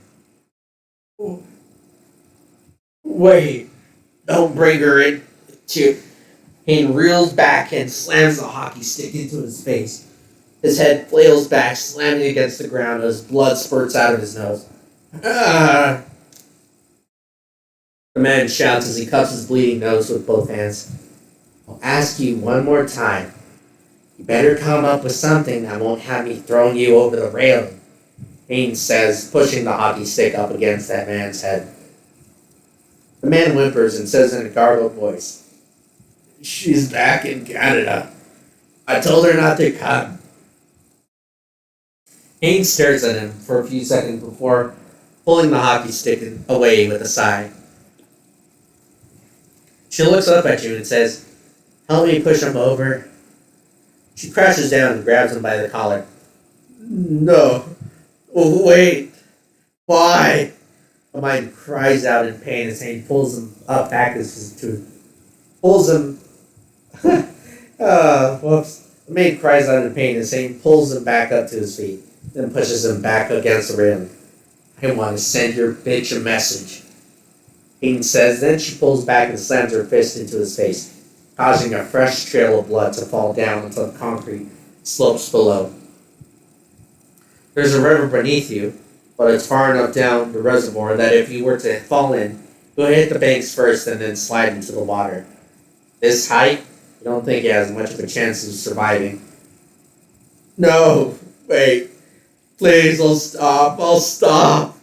Wait, don't bring her in. Hayne reels back and slams the hockey stick into his face. His head flails back, slamming against the ground as blood spurts out of his nose. Ah! The man shouts as he cups his bleeding nose with both hands. I'll ask you one more time. You better come up with something that won't have me throwing you over the railing, Haynes says, pushing the hockey stick up against that man's head. The man whimpers and says in a gargled voice, She's back in Canada. I told her not to come. Haynes stares at him for a few seconds before pulling the hockey stick away with a sigh. She looks up at you and says, Help me push him over. She crashes down and grabs him by the collar. No. Wait. Why? The man cries out in pain as Haynes pulls him up back as his tooth. Pulls him. Whoops. The maid cries out in pain as Haynes pulls him back up to his feet, then pushes him back against the railing. I want to send your bitch a message. Hayden says. Then she pulls back and slams her fist into his face, causing a fresh trail of blood to fall down onto the concrete slopes below. There's a river beneath you, but it's far enough down the reservoir that if you were to fall in, you'll hit the banks first and then slide into the water. This height, you don't think you has much of a chance of surviving. No, wait. Please, I'll stop.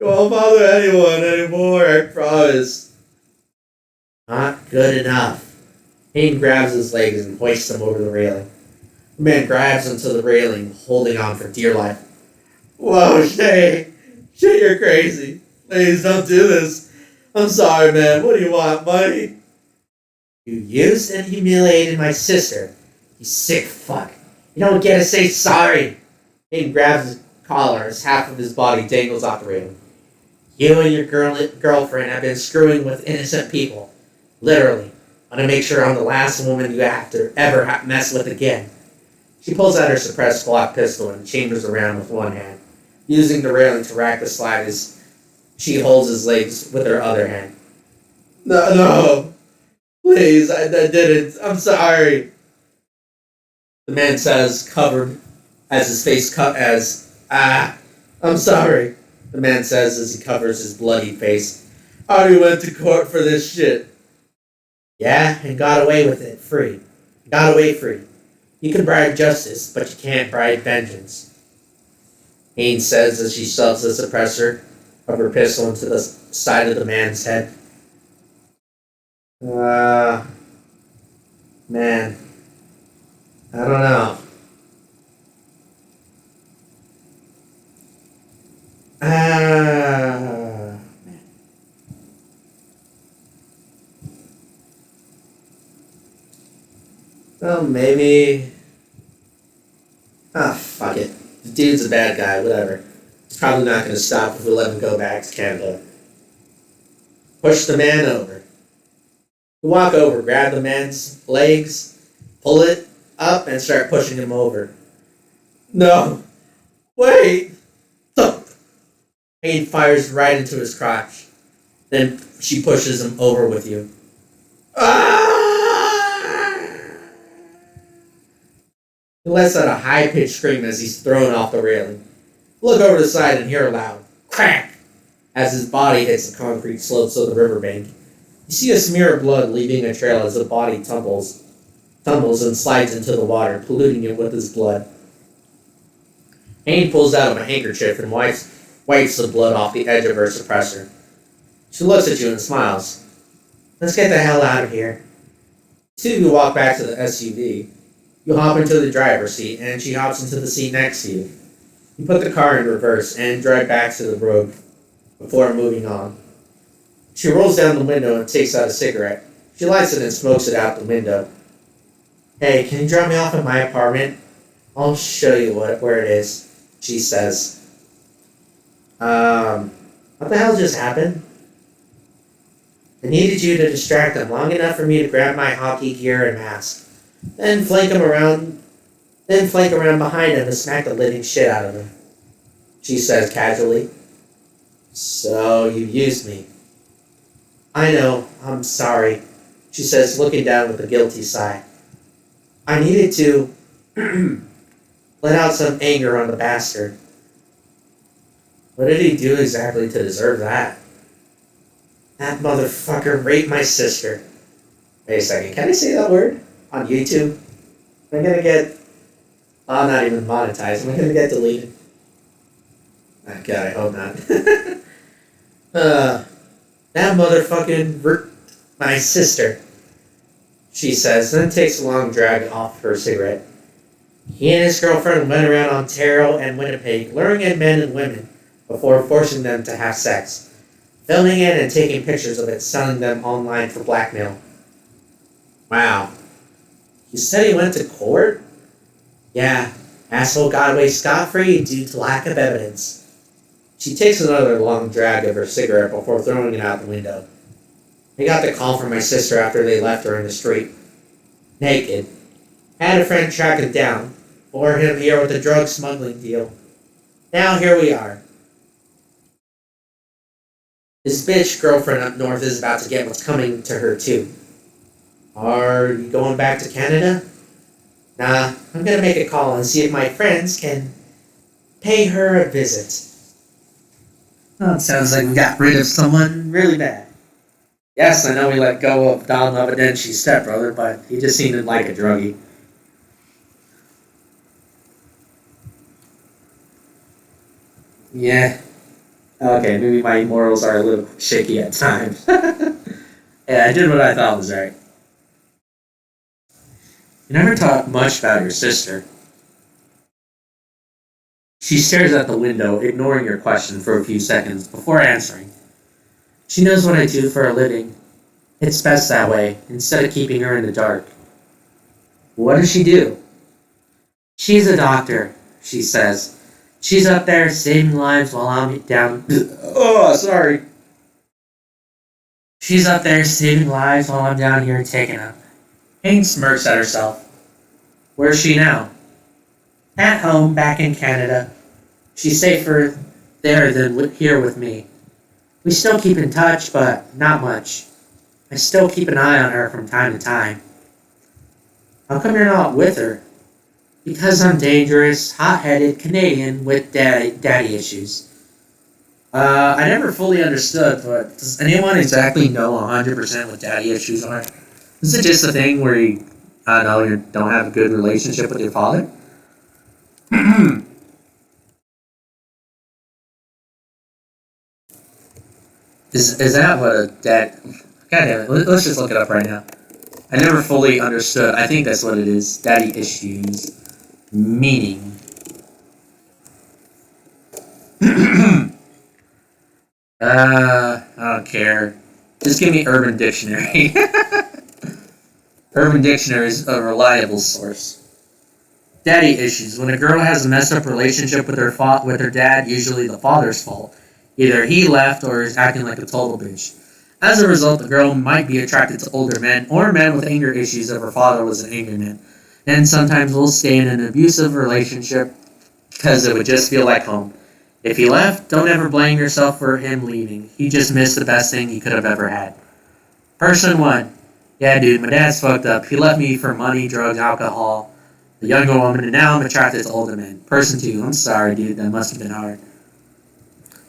I won't bother anyone anymore, I promise. Not good enough. Hayden grabs his legs and hoists them over the railing. The man grabs onto the railing, holding on for dear life. Whoa, Shay! Shay, you're crazy. Please don't do this. I'm sorry, man. What do you want, money? You used and humiliated my sister. You sick fuck. You don't get to say sorry. Hayden grabs his collar as half of his body dangles off the railing. You and your girlfriend have been screwing with innocent people. Literally. I want to make sure I'm the last woman you have to ever mess with again. She pulls out her suppressed Glock pistol and chambers around with one hand, using the railing to rack the slide as she holds his legs with her other hand. No. Please, I didn't. I'm sorry. The man says, covered as his face I'm sorry. The man says as he covers his bloody face. I already went to court for this shit. Yeah, and got away with it free. Got away free. You can bribe justice, but you can't bribe vengeance. Haynes says as she shoves the suppressor of her pistol into the side of the man's head. Man. I don't know. Man. Well, maybe... fuck it. The dude's a bad guy, whatever. He's probably not going to stop if we let him go back to Canada. Push the man over. You walk over, grab the man's legs, pull it up, and start pushing him over. No! Wait! Hayden fires right into his crotch. Then she pushes him over with you. He lets out a high-pitched scream as he's thrown off the railing. Look over the side and hear a loud crack as his body hits the concrete slopes of the riverbank. You see a smear of blood leaving a trail as the body tumbles and slides into the water, polluting it with his blood. Hayden pulls out a handkerchief and wipes the blood off the edge of her suppressor. She looks at you and smiles. Let's get the hell out of here. Two of you walk back to the SUV. You hop into the driver's seat, and she hops into the seat next to you. You put the car in reverse and drive back to the road before moving on. She rolls down the window and takes out a cigarette. She lights it and smokes it out the window. Hey, can you drop me off at my apartment? I'll show you where it is, she says. What the hell just happened? I needed you to distract them long enough for me to grab my hockey gear and mask. Then flank around behind him and smack the living shit out of him, she says casually. So you used me. I know, I'm sorry, she says, looking down with a guilty sigh. I needed to let out some anger on the bastard. What did he do exactly to deserve that? That motherfucker raped my sister. Wait a second, can I say that word on YouTube? Am I gonna get... I'm not even monetized. Am I gonna get deleted? Oh God, I hope not. That motherfucking raped my sister, she says, then takes a long drag off her cigarette. He and his girlfriend went around Ontario and Winnipeg, luring in men and women before forcing them to have sex, filming it and taking pictures of it, selling them online for blackmail. Wow. You said he went to court? Yeah, asshole got away scot-free due to lack of evidence. She takes another long drag of her cigarette before throwing it out the window. I got the call from my sister after they left her in the street. Naked. Had a friend track him down, bore him here with a drug smuggling deal. Now here we are. His bitch girlfriend up north is about to get what's coming to her, too. Are you going back to Canada? Nah, I'm gonna make a call and see if my friends can pay her a visit. Oh, it sounds like we got rid of someone really bad. Yes, I know we let go of Don Lovedenchi's stepbrother, but he just seemed like a druggie. Yeah. Okay, maybe my morals are a little shaky at times. Yeah, I did what I thought was right. You never talk much about your sister. She stares at the window, ignoring your question for a few seconds before answering. She knows what I do for a living. It's best that way, instead of keeping her in the dark. What does she do? She's a doctor, she says. She's up there saving lives while I'm down. Oh, sorry. She's up there saving lives while I'm down here taking them. Haynes smirks at herself. Where's she now? At home, back in Canada. She's safer there than here with me. We still keep in touch, but not much. I still keep an eye on her from time to time. How come you're not with her? Because I'm dangerous, hot-headed Canadian with daddy issues. I never fully understood, but does anyone exactly know 100% what daddy issues are? Is it just a thing where you, I don't know, you don't have a good relationship with your father? Is that what a dad... God damn it, let's just look it up right now. I never fully understood. I think that's what it is. Daddy issues. Meaning. I don't care. Just give me Urban Dictionary. Urban Dictionary is a reliable source. Daddy issues. When a girl has a messed up relationship with her dad, usually the father's fault. Either he left or is acting like a total bitch. As a result, the girl might be attracted to older men or men with anger issues if her father was an angry man. And sometimes will stay in an abusive relationship because it would just feel like home. If he left, don't ever blame yourself for him leaving. He just missed the best thing he could have ever had. Person 1. Yeah, dude, my dad's fucked up. He left me for money, drugs, alcohol, a younger woman, and now I'm attracted to older men. Person 2. I'm sorry, dude. That must have been hard.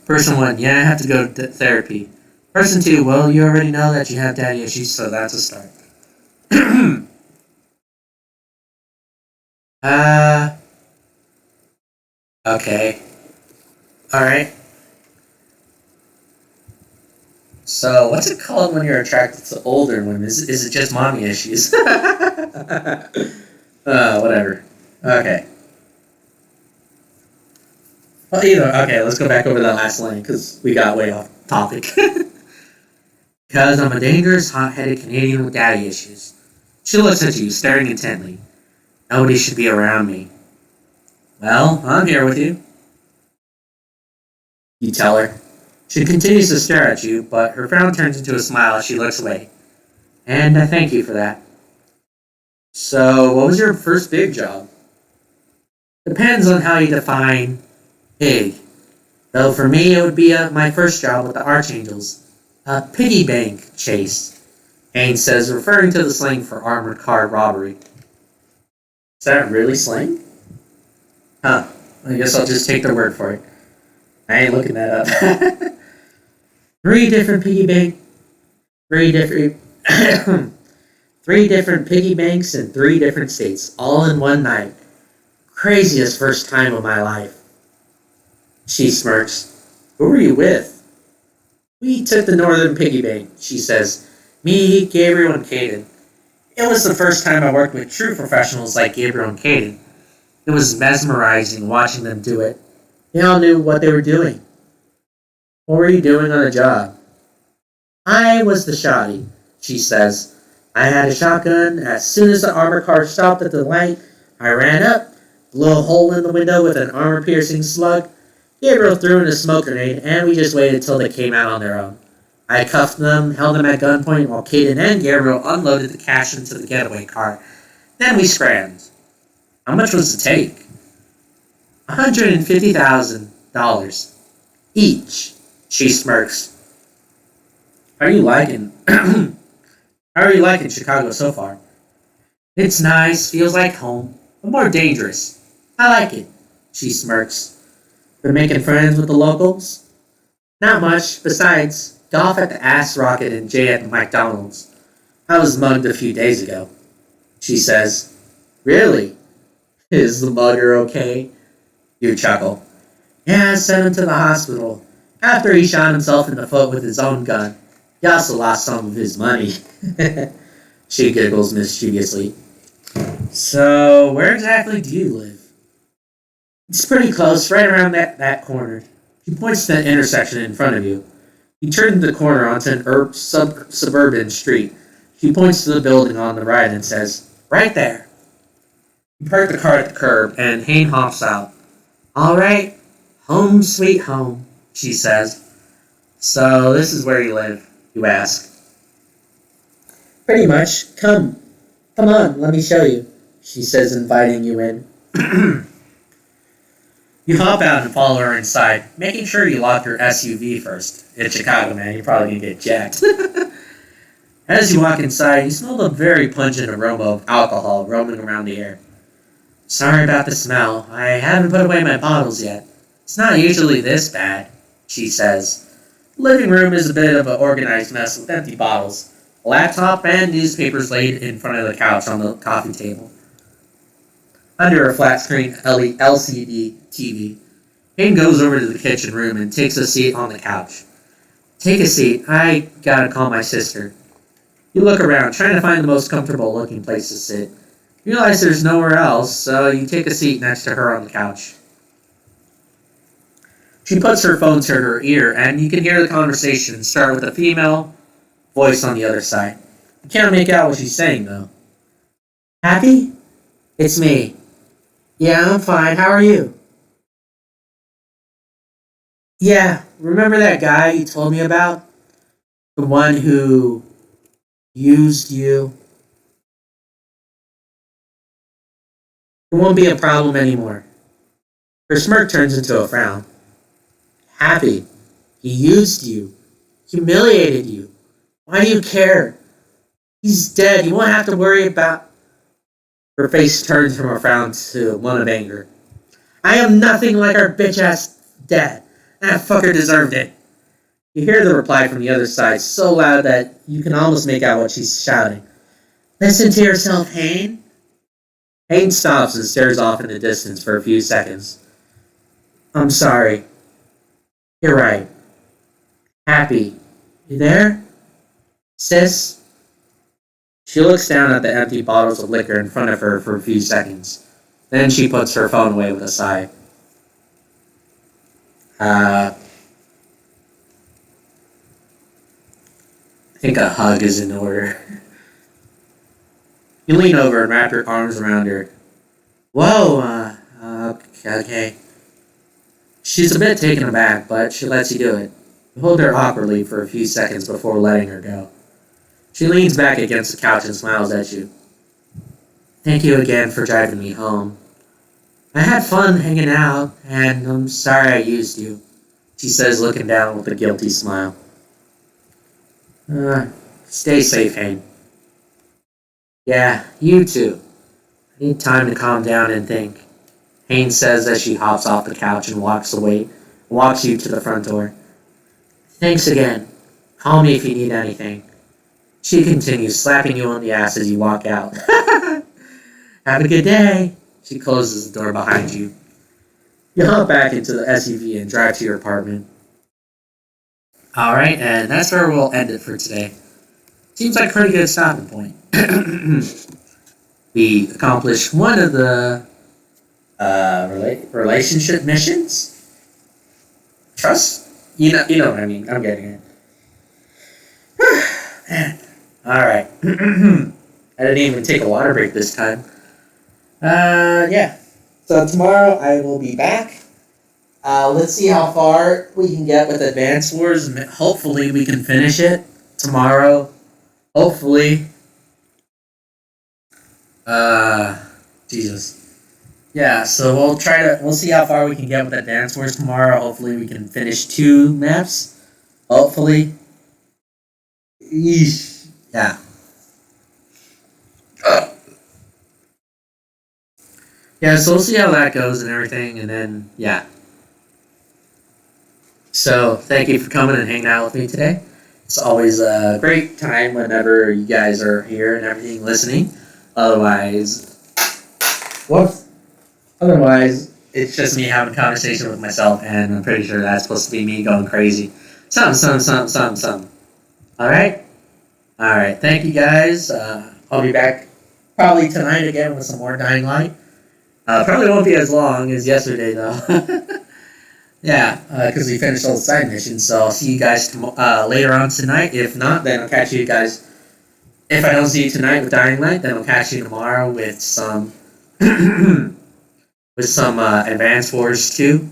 Person 1. Yeah, I have to go to therapy. Person 2. Well, you already know that you have daddy issues, so that's a start. Okay. Alright. So, what's it called when you're attracted to older women? Is it just mommy issues? Whatever. Okay. Well, let's go back over that last line, because we got way off topic. Because I'm a dangerous, hot-headed Canadian with daddy issues. She looks at you, staring intently. Nobody should be around me. Well, I'm here with you. You tell her. She continues to stare at you, but her frown turns into a smile as she looks away. And I thank you for that. So, what was your first big job? Depends on how you define big. Though for me, it would be my first job with the Archangels. A piggy bank chase, Haynes says, referring to the slang for armored car robbery. Is that really slang? Huh. I guess I'll just take their word for it. I ain't looking that up. Three different three different piggy banks in 3 different states, all in one night. Craziest first time of my life. She smirks. Who were you with? We took the Northern Piggy Bank, she says. Me, Gabriel, and Caden. It was the first time I worked with true professionals like Gabriel and Caden. It was mesmerizing watching them do it. They all knew what they were doing. What were you doing on the job? I was the shotty, she says. I had a shotgun. As soon as the armor car stopped at the light, I ran up, blew a hole in the window with an armor-piercing slug. Gabriel threw in a smoke grenade, and we just waited till they came out on their own. I cuffed them, held them at gunpoint, while Caden and Gabriel unloaded the cash into the getaway car. Then we scrambled. How much was the take? $150,000 each, she smirks. How are you liking? How are you liking Chicago so far? It's nice, feels like home, but more dangerous. I like it. She smirks. Been making friends with the locals? Not much. Besides, golf at the Ass Rocket and Jay at the McDonald's. I was mugged a few days ago. She says, Really? Is the mugger okay? You chuckle. Yeah, I sent him to the hospital after he shot himself in the foot with his own gun. He also lost some of his money. She giggles mischievously. So, where exactly do you live? It's pretty close, right around that corner. He points to the intersection in front of you. You turn the corner onto an suburban street. He points to the building on the right and says, Right there. You park the car at the curb, and Hayne hops out. All right, home sweet home, she says. So this is where you live, you ask. Pretty much. Come on, let me show you, she says, inviting you in. You hop out and follow her inside, making sure you lock your SUV first. It's Chicago, man. You're probably going to get jacked. As you walk inside, you smell the very pungent aroma of alcohol roaming around the air. Sorry about the smell. I haven't put away my bottles yet. It's not usually this bad, she says. The living room is a bit of an organized mess with empty bottles, a laptop, and newspapers laid in front of the couch on the coffee table. Under a flat-screen LCD TV, Hayden goes over to the kitchen room and takes a seat on the couch. Take a seat. I gotta call my sister. You look around, trying to find the most comfortable-looking place to sit. You realize there's nowhere else, so you take a seat next to her on the couch. She puts her phone to her ear, and you can hear the conversation start with a female voice on the other side. You can't make out what she's saying, though. Happy? It's me. Yeah, I'm fine. How are you? Yeah, remember that guy you told me about? The one who used you? It won't be a problem anymore. Her smirk turns into a frown. Happy. He used you. Humiliated you. Why do you care? He's dead. You won't have to worry about... Her face turns from a frown to one of anger. I am nothing like our bitch-ass dad. That fucker deserved it. You hear the reply from the other side so loud that you can almost make out what she's shouting. Listen to yourself, Hayne. Hayne stops and stares off in the distance for a few seconds. I'm sorry. You're right. Happy. You there? Sis? She looks down at the empty bottles of liquor in front of her for a few seconds. Then she puts her phone away with a sigh. I think a hug is in order. You lean over and wrap your arms around her. Whoa, okay. She's a bit taken aback, but she lets you do it. You hold her awkwardly for a few seconds before letting her go. She leans back against the couch and smiles at you. Thank you again for driving me home. I had fun hanging out, and I'm sorry I used you, she says, looking down with a guilty smile. Stay safe, Hayne. Yeah, you too. I need time to calm down and think, Hayne says as she hops off the couch and walks you to the front door. Thanks again. Call me if you need anything. She continues, slapping you on the ass as you walk out. Have a good day. She closes the door behind you. You hop back into the SUV and drive to your apartment. Alright, and that's where we'll end it for today. Seems like a pretty good stopping point. We accomplished one of the relationship missions. Trust? You know what I mean. I'm getting it. Man. Alright. I didn't even take a water break this time. Yeah. So tomorrow I will be back. Let's see how far we can get with Advance Wars. Hopefully we can finish it tomorrow. Hopefully. Jesus. Yeah, so we'll see how far we can get with Advance Wars tomorrow. Hopefully we can finish 2 maps. Hopefully. Yeesh. Yeah. Yeah, so we'll see how that goes and everything, and then, yeah. So, thank you for coming and hanging out with me today. It's always a great time whenever you guys are here and everything listening. Otherwise, what? Otherwise, it's just me having a conversation with myself, and I'm pretty sure that's supposed to be me going crazy. Some. Alright? Alright, thank you guys. I'll be back probably tonight again with some more Dying Light. Probably won't be as long as yesterday, though. Yeah, because we finished all the side missions, so I'll see you guys later on tonight. If not, then I'll catch you guys. If I don't see you tonight with Dying Light, then I'll catch you tomorrow with some Advanced Wars 2.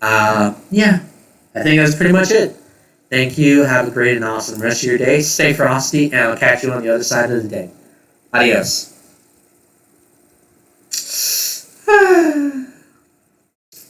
Yeah, I think that's pretty much it. Thank you. Have a great and awesome rest of your day. Stay frosty, and I'll catch you on the other side of the day. Adios.